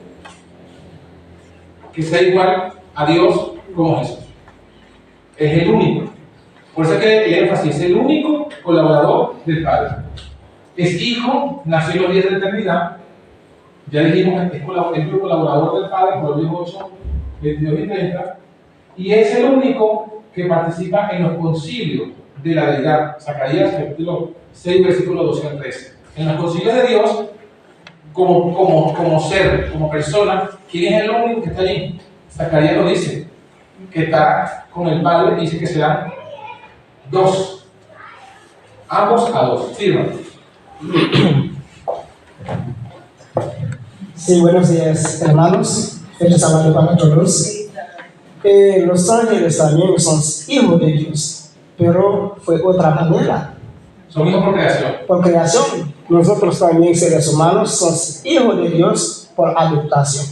que sea igual a Dios como Jesús. Es el único. Por eso es que el énfasis es el único colaborador del Padre. Es hijo, nació en los días de la eternidad. Ya dijimos que es el colaborador del Padre, por los 8, 22 y 30. Y es el único que participa en los concilios de la deidad. Zacarías, capítulo 6, versículo 12 al 13. En los concilios de Dios, como ser, como persona, ¿quién es el único que está allí? Zacarías lo dice, que está con el Padre, dice que serán dos, ambos a dos. Sirvan. Sí, buenos días, hermanos. Feliz sábado para todos. Los ángeles también son hijos de Dios, pero fue otra manera. Son hijos por creación. Por creación. Nosotros también, seres humanos, somos hijos de Dios por adoptación.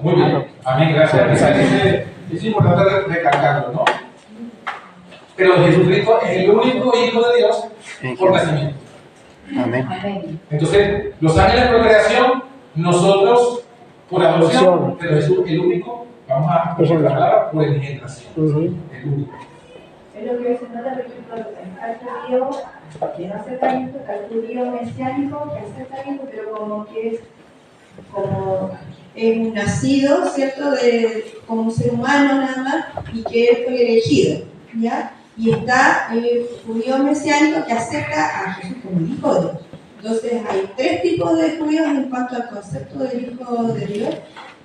Muy bien. Amén. Gracias. Es importante recalcarlo, ¿no? Pero Jesucristo es el único hijo de Dios por nacimiento. Amén. Entonces, los ángeles por creación, nosotros por adopción, pero Jesús el único, vamos a usar la palabra por engendración. El único. Es lo que se trata, por ejemplo, al judío que no acepta a Cristo, al judío mesiánico que acepta a Cristo, pero como que es como nacido, ¿cierto? Como un ser humano nada más, y que él fue elegido, ¿ya? Y está el judío mesiánico que acepta a Jesús como el Hijo de Dios. Entonces hay tres tipos de judíos en cuanto al concepto del Hijo de Dios,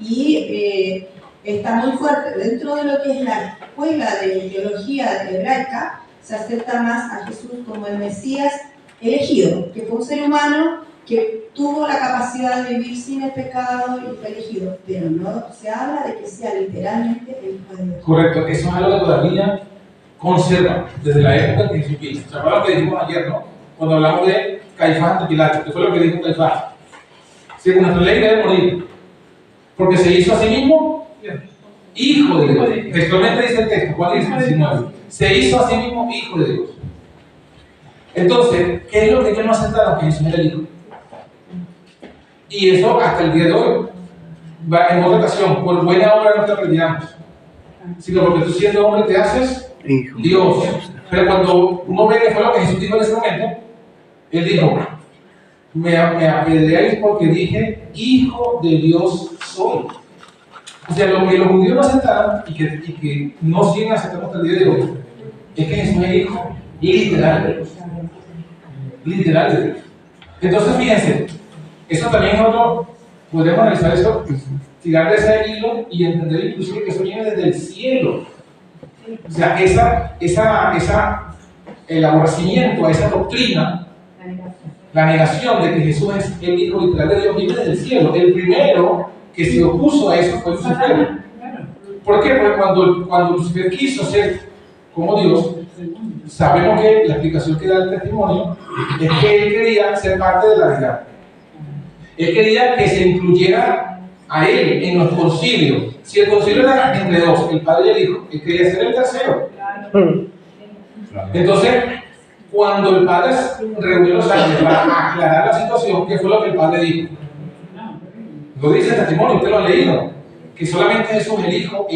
y está muy fuerte. Dentro de lo que es la escuela de teología hebraica, se acepta más a Jesús como el Mesías elegido, que fue un ser humano que tuvo la capacidad de vivir sin el pecado y fue elegido, pero no se habla de que sea literalmente el Hijo de Dios. Correcto, eso es algo que todavía conserva desde la época de Jesucristo. ¿Se acuerdan lo que dijimos ayer, no? Cuando hablamos de Caifás ante Pilato, que fue lo que dijo Caifás. Según nuestra ley debe morir, porque se hizo a sí mismo hijo de Dios. Textualmente dice el texto, Juan 19. Se hizo a sí mismo hijo de Dios. Entonces, ¿qué es lo que ellos no aceptaron? Que Jesús era el Hijo. Y eso hasta el día de hoy. En otra ocasión, por buena obra no te aprendíamos, sino porque tú siendo hombre te haces Dios. Pero cuando uno ve que fue lo que Jesús dijo en ese momento, Él dijo: me apedreáis porque dije, Hijo de Dios soy. O sea, lo que los judíos no aceptaron y que no siguen aceptando hasta el día de hoy, es que Jesús es hijo literal de Dios. Literal de Dios. Entonces, fíjense, eso también es otro, podemos analizar eso tirar de ese hilo y entender inclusive que eso viene desde el cielo. O sea, el aborrecimiento a esa doctrina, la negación de que Jesús es el Hijo literal de Dios, viene desde el cielo. El primero que se opuso a eso fue Lucifer. ¿Por qué? Porque cuando Lucifer quiso ser como Dios, sabemos que la explicación que da el testimonio es que él quería ser parte de la deidad. Él quería que se incluyera a él en los concilios. Si el concilio era entre dos, el Padre y el Hijo, él quería ser el tercero. Entonces, cuando el Padre reunió los ángeles para aclarar la situación, ¿qué fue lo que el Padre dijo? Lo dice el testimonio, usted lo ha leído, que solamente Jesús, el Hijo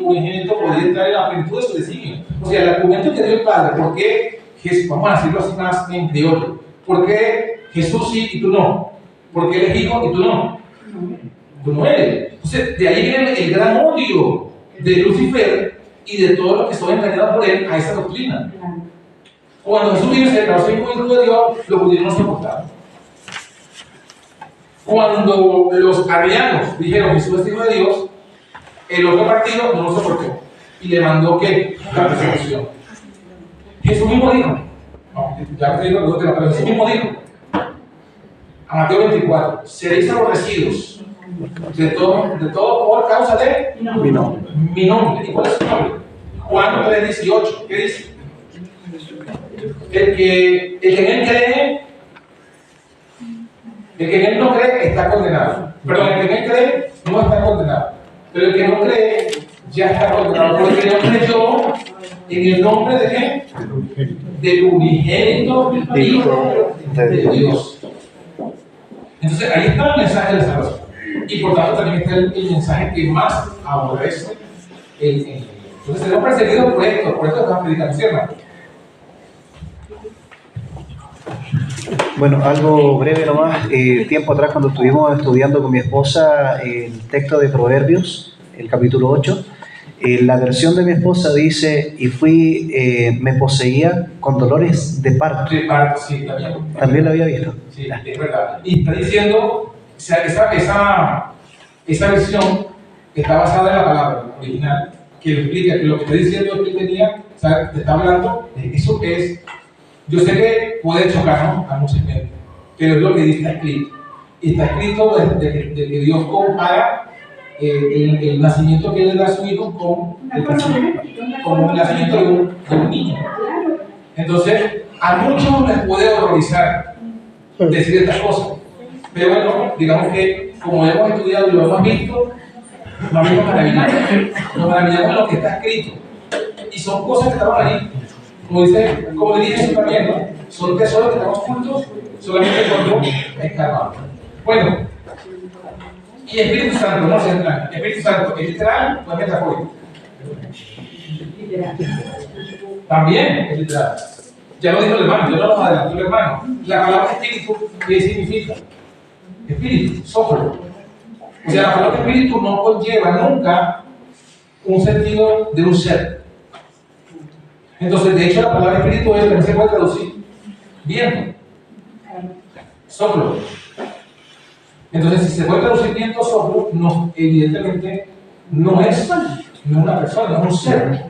unigénito, podría entrar en la plenitud de su designio. O sea, el argumento que dio el Padre, ¿por qué Jesús, vamos a decirlo así más en criollo, ¿por qué Jesús sí y tú no? ¿Por qué él es Hijo y tú no? Tú no eres. Entonces, de ahí viene el gran odio de Lucifer y de todos los que son engañados por él a esa doctrina. Cuando Jesús vino y se declaró ser Hijo de Dios, los judíos no soportaron. Cuando los arrianos dijeron Jesús es Hijo de Dios, el otro partido no lo soportó y le mandó ¿qué? La persecución. Jesús mismo dijo, no, ya te digo, pero Jesús mismo dijo, a Mateo 24, seréis aborrecidos de todo por causa de mi nombre. ¿Y cuál es su nombre? Juan 3:18, ¿qué dice? El que en él cree, el que en él no cree está condenado. Perdón, el que en él cree no está condenado. Pero el que no cree ya está condenado. Porque el que no creyó en el nombre de qué? Del unigénito Hijo de Dios. Entonces ahí está el mensaje de la salvación. Y por tanto también está el mensaje que más aborrece el enemigo. Entonces seremos perseguidos por esto estamos predicando, ¿cierto? Bueno, algo breve nomás. Tiempo atrás, cuando estuvimos estudiando con mi esposa el texto de Proverbios, el capítulo 8, la versión de mi esposa dice, y me poseía con dolores de parto. De parto, sí, también. También lo había visto. Sí, es verdad. Y está diciendo, o sea, esa versión está basada en la palabra original, que lo explica, que lo que está diciendo es que él tenía, o sea, te está hablando de eso que es. Yo sé que puede chocarnos a mucha gente, pero es lo que está escrito. Y está escrito de que Dios compara el nacimiento que le da a su hijo con el nacimiento de un niño. Entonces, a muchos les puede horrorizar decir estas cosas. Pero bueno, digamos que como hemos estudiado y lo hemos visto, nos maravillamos en lo que está escrito. Y son cosas que estaban ahí. Como le dije eso también, ¿no? Son tesoros que estamos juntos solamente cuando escarbamos. Bueno, y Espíritu Santo, no se entra. Espíritu Santo, ¿es literal o es metafórico? También es literal. Ya lo dijo el hermano, yo no lo adelanto el hermano. La palabra espíritu, ¿qué significa? Espíritu, soplo. O sea, la palabra espíritu no conlleva nunca un sentido de un ser. Entonces, de hecho, la palabra espíritu también se puede traducir viento, soplo. Entonces, si se puede traducir viento o soplo, no, evidentemente no es una persona, no es un ser.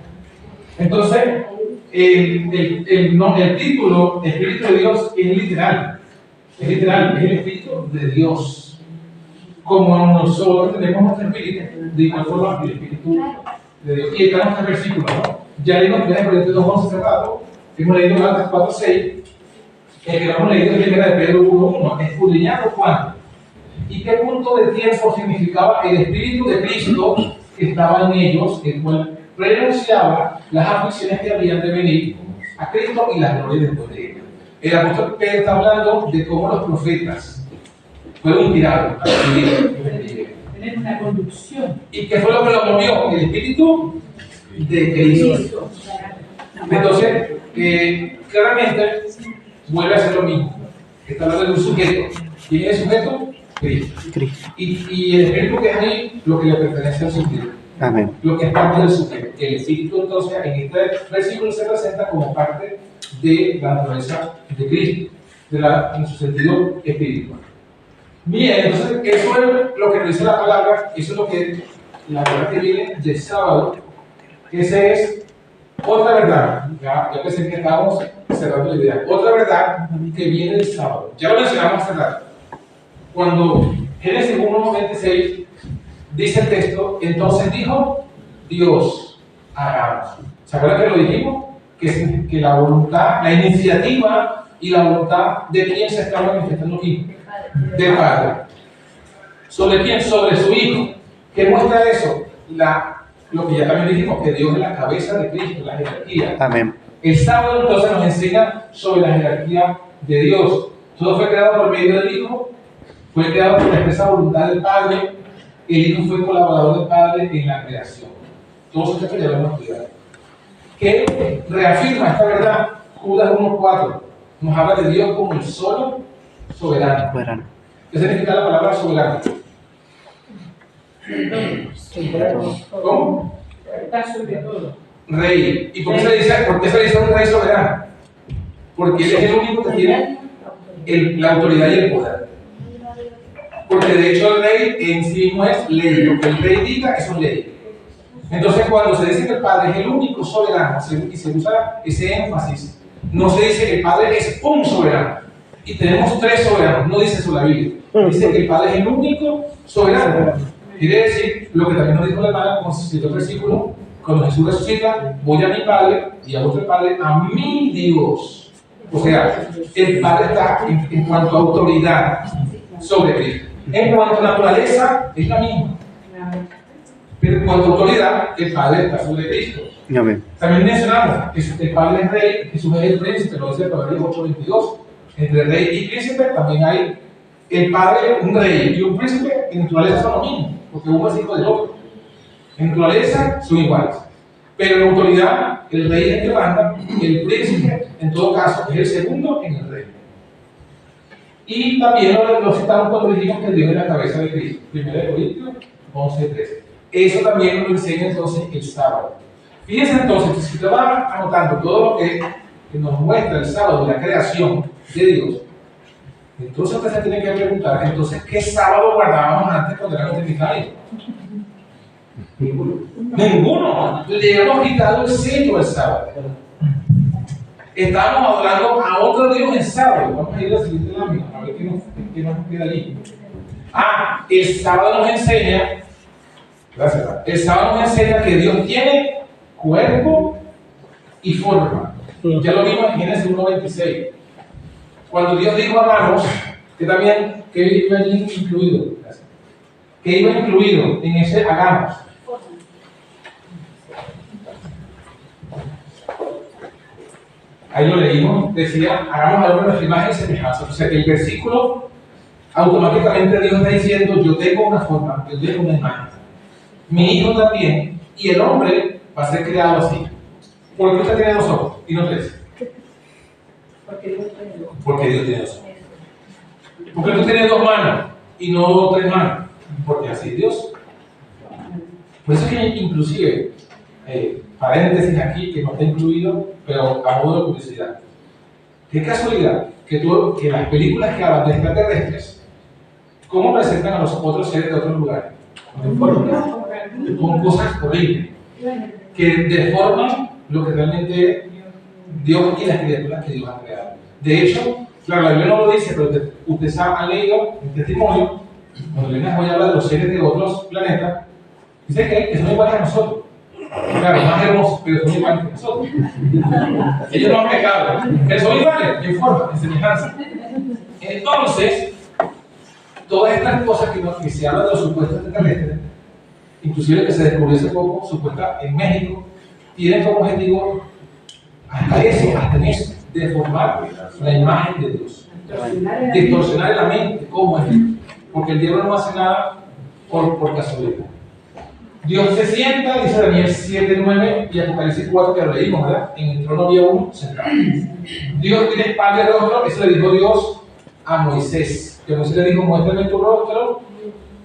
Entonces, el título Espíritu de Dios es literal. Es literal, es el Espíritu de Dios. Como nosotros tenemos nuestro espíritu, de igual forma el Espíritu de Dios. Y estamos en el versículo, ¿no? Ya leímos 1 Corintios 2:11 cerrado, hemos leído Gálatas 4:6, el que no hemos leído es 1 Pedro 1:1, escudriñando cuánto y qué punto de tiempo significaba el Espíritu de Cristo que estaba en ellos, el cual renunciaba las aflicciones que habían de venir a Cristo y las glorias después de él. El apóstol Pedro está hablando de cómo los profetas fueron inspirados a escribir. Tener una conducción. ¿Y qué fue lo que lo movió? El Espíritu de Cristo. Entonces, claramente vuelve a ser lo mismo. Está hablando de un sujeto. ¿Quién es el sujeto? Cristo. Y el espíritu que es ahí, lo que le pertenece al sujeto. Amén. Lo que es parte del sujeto. El espíritu, entonces, en este versículo se presenta como parte de la naturaleza de Cristo, en su sentido espiritual. Bien, entonces eso es lo que nos dice la palabra, eso es lo que la verdad que viene del sábado. Esa es otra verdad. Ya pensé que estábamos cerrando la idea. Otra verdad que viene del sábado. Ya lo mencionamos hace rato. Cuando Génesis 1:26 dice el texto, entonces dijo Dios, hagamos. ¿Se acuerdan que lo dijimos? Que la voluntad, la iniciativa y la voluntad de quién se está manifestando aquí. Del Padre. ¿Sobre quién? Sobre su Hijo. ¿Qué muestra eso? Lo que ya también dijimos, que Dios es la cabeza de Cristo, la jerarquía. Amén. El sábado entonces nos enseña sobre la jerarquía de Dios. Todo fue creado por medio del Hijo, fue creado por la expresa voluntad del Padre, el Hijo fue colaborador del Padre en la creación. Todos estos ya lo hemos estudiado. ¿Qué reafirma esta verdad? Judas 1:4 nos habla de Dios como el solo soberano. Soberano. ¿Qué significa la palabra soberano? ¿Cómo? Está sobre todo. Rey. ¿Y por qué se le dice un rey soberano? Porque él es el único que tiene la autoridad y el poder. Porque de hecho el rey en sí mismo es ley. Lo que el rey diga es un ley. Entonces cuando se dice que el Padre es el único soberano y se usa ese énfasis, no se dice que el Padre es un soberano. Y tenemos tres soberanos, no dice eso la Biblia. Dice que el Padre es el único soberano. Quiere decir lo que también nos dijo la hermana, como se citó el versículo, cuando Jesús resucita, voy a mi Padre y a otro Padre, a mi Dios. O sea, el Padre está en cuanto a autoridad sobre Cristo. En cuanto a naturaleza, es la misma. Pero en cuanto a autoridad, el Padre está sobre Cristo. Amén. También mencionamos que el Padre es rey, Jesús es el príncipe, lo dice el Proverbios 8:22. Entre rey y príncipe también hay el Padre, un rey y un príncipe, en naturaleza son lo mismo, porque uno es hijo del otro. En naturaleza son iguales. Pero en autoridad, el rey es el que manda, el príncipe, en todo caso, es el segundo en el reino. Y también lo citamos cuando dijimos que Dios es la cabeza de Cristo. 1 Corintios 11:13. Eso también nos enseña entonces el sábado. Fíjense entonces, si usted va anotando todo lo que nos muestra el sábado de la creación de Dios, entonces usted se tiene que preguntar, entonces, ¿qué sábado guardábamos antes cuando éramos trinitarios? Ninguno. Le hemos quitado el sello al sábado. Estábamos adorando a otro Dios en sábado. Vamos a ir al siguiente lámina, a ver qué nos queda allí. El sábado nos enseña, gracias, el sábado nos enseña que Dios tiene cuerpo y forma. Ya lo vimos en Génesis 1:26. Cuando Dios dijo hagamos, que también, que iba allí incluido, que iba incluido en ese hagamos. Ahí lo leímos, decía, hagamos al hombre nuestra imagen y semejanza. O sea que el versículo, automáticamente Dios está diciendo, yo tengo una forma, yo tengo una imagen. Mi hijo también, y el hombre va a ser creado así. ¿Por qué usted tiene dos ojos y no tres? Porque Dios tiene dos ojos. ¿Por qué tú tienes dos manos y no tres manos? Porque así es Dios. Por eso es que inclusive, paréntesis aquí que no está incluido, pero a modo de curiosidad. Qué casualidad que las películas que hablan de extraterrestres, ¿cómo presentan a los otros seres de otros lugares? Con cosas horribles, que deforman lo que realmente Dios y las criaturas que Dios ha creado. De hecho, claro, la Biblia no lo dice, pero ustedes han leído el testimonio, cuando la Biblia habla de los seres de otros planetas, dice que son iguales a nosotros. Claro, más hermosos, pero son iguales que nosotros. Ellos no han pecado, pero son iguales en forma, en semejanza. Entonces, todas estas cosas que se hablan de los supuestos extraterrestres, inclusive que se descubrió hace poco, supuesta en México, tienen como objetivo hasta en eso, deformar la imagen de Dios, distorsionar la mente, ¿cómo es? Porque el diablo no hace nada por casualidad. Dios se sienta, dice Daniel 7:9 y Apocalipsis 4 que lo leímos, ¿verdad? En el trono había uno sentado. Dios tiene espalda y rostro, eso le dijo Dios a Moisés. Que Moisés le dijo, muéstrame tu rostro,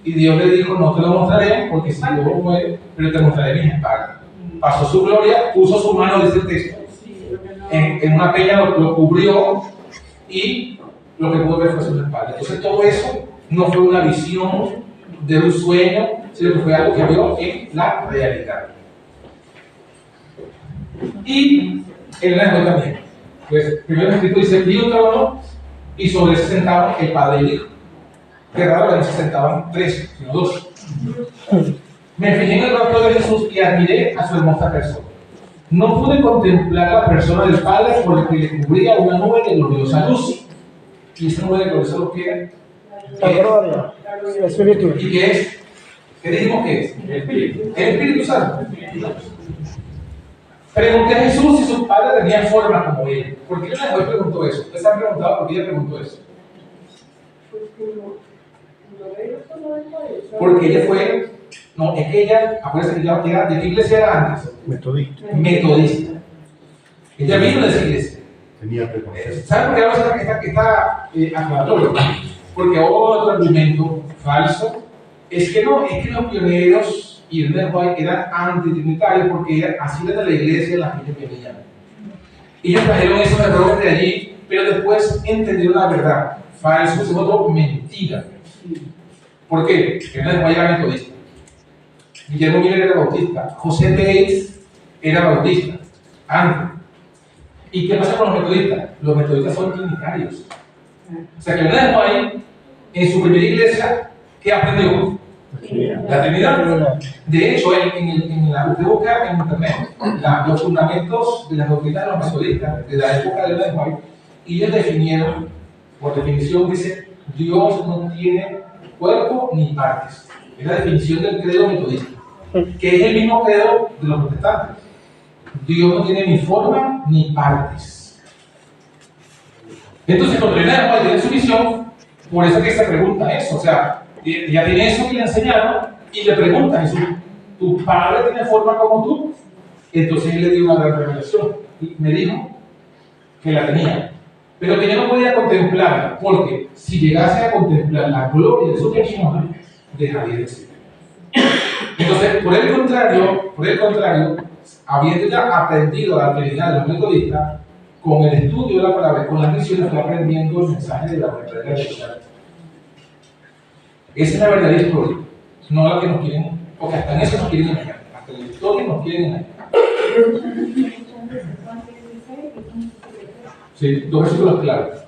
y Dios le dijo, no te lo mostraré, porque si yo muero, pero te mostraré mis espaldas. Pasó su gloria, puso su mano, dice el texto, en una peña lo cubrió, y lo que pudo ver fue sus espaldas. Entonces todo eso no fue una visión de un sueño, sino que fue algo que vio en la realidad. Y él la dejó también. Pues, primero el escrito dice: vi un trono y sobre él se sentaban el Padre y el Hijo. Qué raro que no se sentaban tres, sino dos. Me fijé en el rostro de Jesús y admiré a su hermosa persona. No pude contemplar la persona del Padre porque le cubría una nube de gloriosa luz. Y esa nube de gloriosa luz, ¿qué es? La gloria, el Espíritu. ¿Y qué es? ¿Qué dijimos que es? El Espíritu Santo. Pregunté a Jesús si su padre tenía forma como él. ¿Por qué ella preguntó eso? ¿Ustedes han preguntado por qué ella preguntó eso? Porque ella fue, no, es que ella, acuérdense que ella era, ¿de qué iglesia era antes? Metodista. Metodista. Ella vino de esa iglesia. Tenía preconceptos. ¿Saben por qué ahora está aclaratorio? Porque otro argumento falso es que no, es que los pioneros y el White eran antitrinitarios porque así era la iglesia en la que ellos venían. Ellos trajeron esos errores de allí, pero después entendieron la verdad. Falso, es otro mentira. ¿Por qué? El White era metodista. Guillermo Miller era bautista. José Bates era bautista. Antes. ¿Y qué pasa con los metodistas? Los metodistas son trinitarios. O sea que el White, en su primera iglesia, ¿qué aprendió? La Trinidad. De hecho, usted busca en internet los fundamentos de las doctrinas de los metodistas de la época de Ellen White, y ellos definieron, por definición, dice: Dios no tiene cuerpo ni partes. Es la definición del credo metodista, que es el mismo credo de los protestantes. Dios no tiene ni forma ni partes. Entonces, cuando Ellen White tiene su visión, por eso es que se pregunta eso, o sea, ya tiene eso que le enseñaron y le pregunta a Jesús: ¿tu padre tiene forma como tú? Entonces él le dio una gran revelación y me dijo que la tenía, pero que yo no podía contemplarla, porque si llegase a contemplar la gloria de su persona, dejaría de ser. Entonces, por el contrario, habiendo ya aprendido la Trinidad de los metodistas, con el estudio de la palabra, con las visiones, fue aprendiendo el mensaje de la verdadera realidad. Esa es la verdadera historia, no la que nos quieren, porque hasta en eso nos quieren engañar, hasta en la historia nos quieren engañar. Sí, dos versículos claros.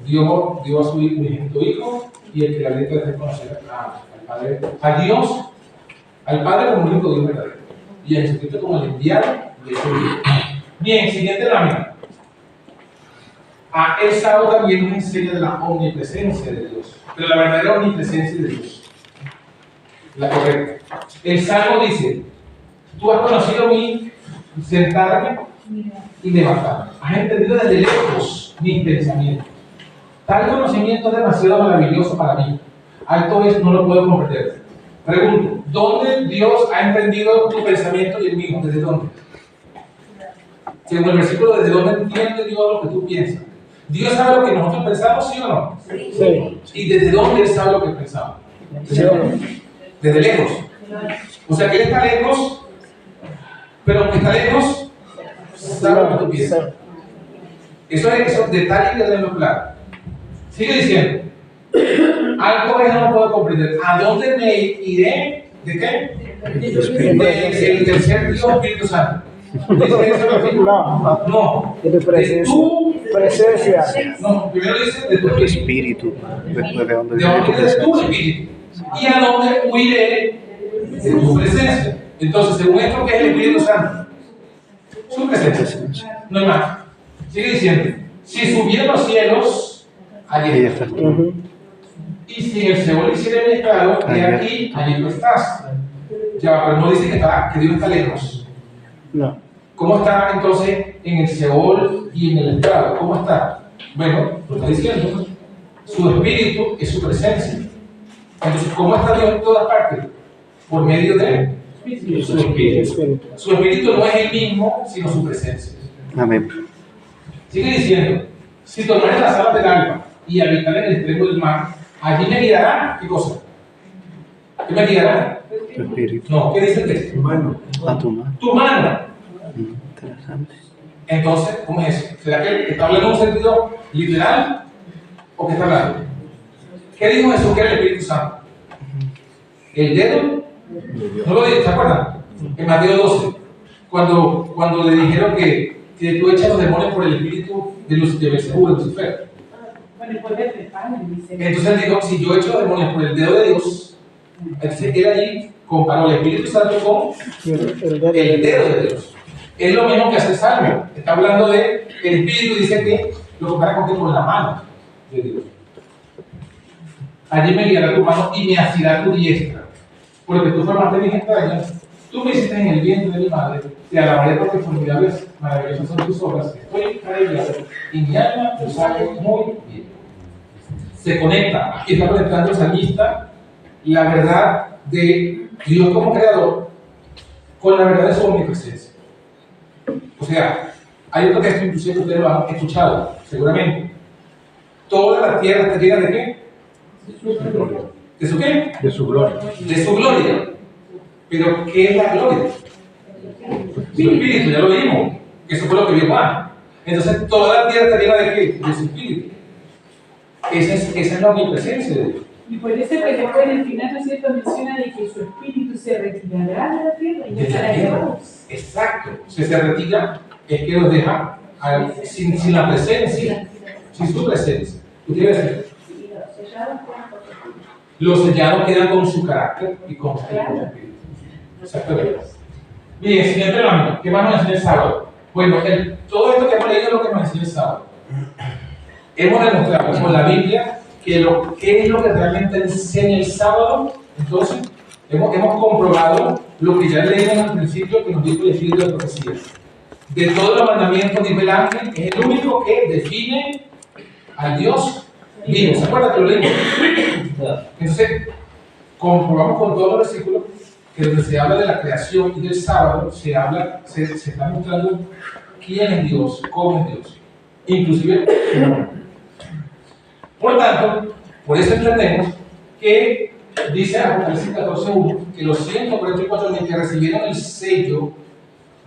Dios dio a su unigénito Hijo, y el que la letra de reconocer al Padre, al Padre como el único Dios verdadero, y a Jesucristo como el enviado de su Hijo. Bien, siguiente lámina. El sábado también nos enseña de la omnipresencia de Dios, pero la verdadera omnipresencia de Dios, la correcta. El Salmo dice: tú has conocido mi sentarme y levantarme, has entendido desde lejos mis pensamientos. Tal conocimiento es demasiado maravilloso para mí, alto es, no lo puedo comprender. Pregunto: ¿dónde Dios ha entendido tu pensamiento y el mío? ¿Desde dónde? Según el versículo, ¿desde dónde entiende Dios lo que tú piensas? ¿Dios sabe lo que nosotros pensamos, sí o no? Sí. ¿Y desde dónde Él sabe lo que pensamos? Desde lejos. O sea que Él está lejos, pero aunque está lejos, sabe lo que tú piensas. Esos detalles que tenemos claro. Sigue diciendo: algo que no puedo comprender. ¿A dónde me iré? ¿De qué? Del tercer Dios, Espíritu Santo. ¿Dice eso versículo? No. De tu presencia. Presencia. No, primero dice de tu Tu espíritu. espíritu. Después de donde ¿De viene tu dónde es tu presencia. espíritu? ¿Y a dónde huiré? De tu presencia. Entonces, según esto, ¿qué es el Espíritu Santo? Su presencia. No hay más. Sigue diciendo: si subiera a los cielos, allí Ahí estás. estás tú. Y si en el Seol hiciera mi estado, de aquí, allí tú estás. Ya, pero no dice que Dios está lejos. No. ¿Cómo está entonces en el Seol y en el estrado? ¿Cómo está? Bueno, lo está diciendo. Su espíritu es su presencia. Entonces, ¿cómo está Dios en todas partes? Por medio de su espíritu. Su espíritu no es el mismo, sino su presencia. Amén. Sigue diciendo: si tomare las alas del alba y habitar en el extremo del mar, allí me guiará, ¿qué cosa? ¿Qué me guiará? Tu espíritu. No, ¿qué dice el texto? A tu mano. Tu mano. Interesante. Entonces, ¿cómo es eso? ¿Será que está hablando en un sentido literal ¿O qué está hablando? ¿Qué dijo Jesús que era el Espíritu Santo? ¿El dedo? ¿No lo dijo? ¿Se acuerdan? En Mateo 12, cuando le dijeron que tú echas los demonios por el espíritu de Beelzebú, de Lucifer. Con el poder del Padre, dice. Entonces él dijo, si yo echo los demonios por el dedo de Dios, entonces él allí comparó el Espíritu Santo con el dedo de Dios. Es lo mismo que hace el Salmo. Está hablando de, el Espíritu dice que lo compara con la mano de Dios. Allí me guiará tu mano y me asirá tu diestra. Porque tú formaste mis entrañas, tú me hiciste en el vientre de mi madre, te alabaré porque formidables, maravillosas son tus obras, estoy maravillado, y mi alma lo sabe muy bien. Se conecta, y está conectando el salmista, la verdad de Dios como creador con la verdad de su omnipresencia. O sea, hay otro texto inclusive que ustedes lo han escuchado, seguramente. Toda la tierra está llena de ¿qué? ¿De su qué? De su gloria. De su gloria. Pero, ¿qué es la gloria? Su espíritu, ya lo vimos. Que eso fue lo que vio Juan. Entonces, toda la tierra está llena de ¿qué? De su espíritu. Esa es la omnipresencia de Dios. Y por eso que después en el final, ¿no es cierto?, menciona de que su espíritu se retirará de la tierra y no estará llevados. Exacto. Si se retira, es que los deja sin la presencia, sin su presencia. ¿Tú quieres decir? Los sellados quedan con su carácter y con su espíritu. Exactamente. Bien, siguiente lámina. ¿Qué más nos enseña el sábado? Bueno, todo esto que hemos leído es lo que nos enseña el sábado. Hemos demostrado con la Biblia qué es lo que realmente enseña el sábado. Entonces, hemos comprobado lo que ya leímos al principio que nos dijo el Espíritu de profecía. De todos los mandamientos, dice el ángel, es el único que define al Dios vivo. ¿Se acuerdan que lo leímos? Entonces, comprobamos con todos los versículos que donde se habla de la creación y del sábado, se está mostrando quién es Dios, cómo es Dios. Inclusive, por tanto, por eso entendemos que dice Apocalipsis 14:1 que los 144.000 que recibieron el sello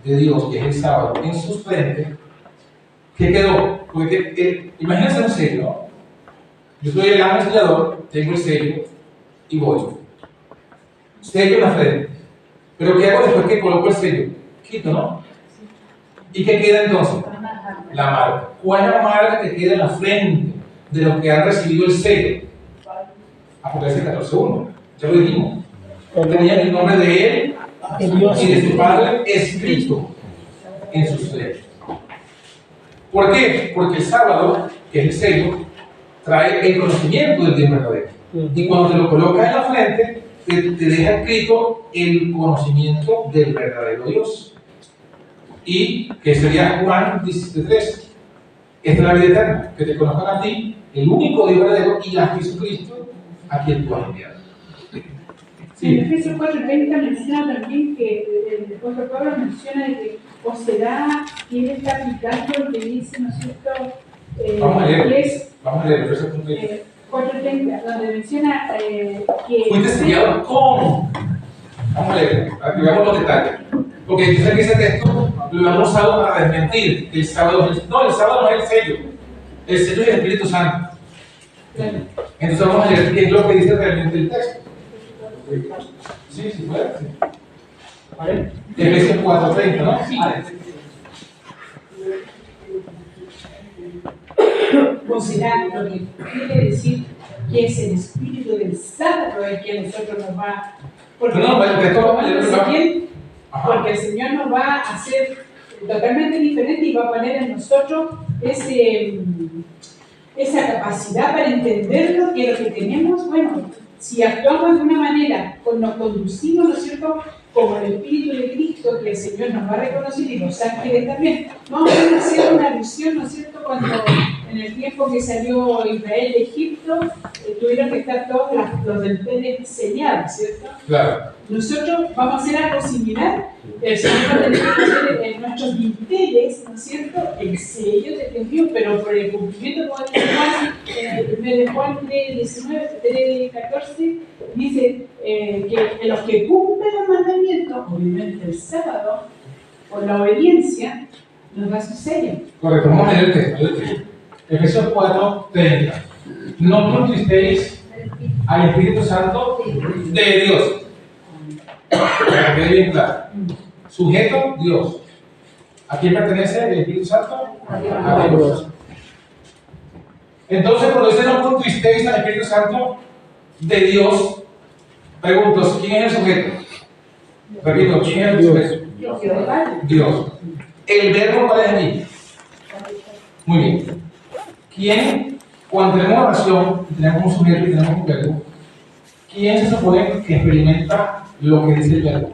de Dios, que es el sábado, en sus frentes, ¿qué quedó? Porque imagínense un sello, ¿no? Yo soy el ángel sellador, tengo el sello y voy. Sello en la frente. Pero ¿qué hago después que coloco el sello? Quito, ¿no? ¿Y qué queda entonces? La marca. ¿Cuál es la marca que queda en la frente de los que han recibido el sello? Apocalipsis 14:1. Ya lo dijimos. Tenían el nombre de él y de su padre escrito en sus sellos. ¿Por qué? Porque el sábado, que es el sello, trae el conocimiento del Dios verdadero. Y cuando te lo colocas en la frente, te deja escrito el conocimiento del verdadero Dios. Y que sería Juan 17:3. Esta es la vida eterna, que te conozcan a ti, el único Dios verdadero, y a Jesucristo, a quien tú has enviado. En Efesios 4:30 menciona también que el apóstol Pablo menciona de que os será quien está aplicando lo que dice, ¿no es cierto? Vamos a leer Efesios 4:30, donde menciona que fuiste sellado con. Vamos a leer, para que veamos los detalles. Porque yo sé que ese texto lo hemos usado para desmentir que el sábado no, el sábado no es el sello. El sello es el Espíritu Santo. Entonces vamos a leer qué es lo que dice realmente el texto. Sí, sí, puede. Sí. ¿Vale? Efesios 4:30, ¿no? Sí. Considerar lo que quiere decir que es el espíritu del sábado el que a nosotros nos va. Porque porque el Señor nos va a hacer totalmente diferente y va a poner en nosotros esa capacidad para entenderlo, que lo que tenemos, bueno, si actuamos de una manera, nos conducimos, ¿no es cierto?, como el Espíritu de Cristo, que el Señor nos va a reconocer y los ángeles también. Vamos a hacer una alusión, ¿no es cierto?, cuando en el tiempo que salió Israel de Egipto, tuvieron que estar todos los denteles sellados, ¿cierto? Claro. Nosotros vamos a hacer algo similar. El Señor va a tener que poner en nuestros dinteles, ¿no es cierto?, el sello de Dios, pero por el cumplimiento, como dice Juan, en Juan 3:14, dice que los que cumplen los mandamientos, obviamente el sábado, por la obediencia, nos da su sello. Correcto, vamos a leer el texto. Efesios 4:30. No contristéis al Espíritu Santo de Dios. Para que quede bien claro. Sujeto, Dios. ¿A quién pertenece el Espíritu Santo? A Dios. Entonces, cuando dice no contristéis al Espíritu Santo de Dios, pregunto, ¿quién es el sujeto? Repito, ¿quién es el sujeto? Dios. ¿El verbo cuál es allí? Muy bien. ¿Quién, cuando tenemos oración, tenemos un sujeto y tenemos un verbo, quién se supone que experimenta lo que dice el verbo?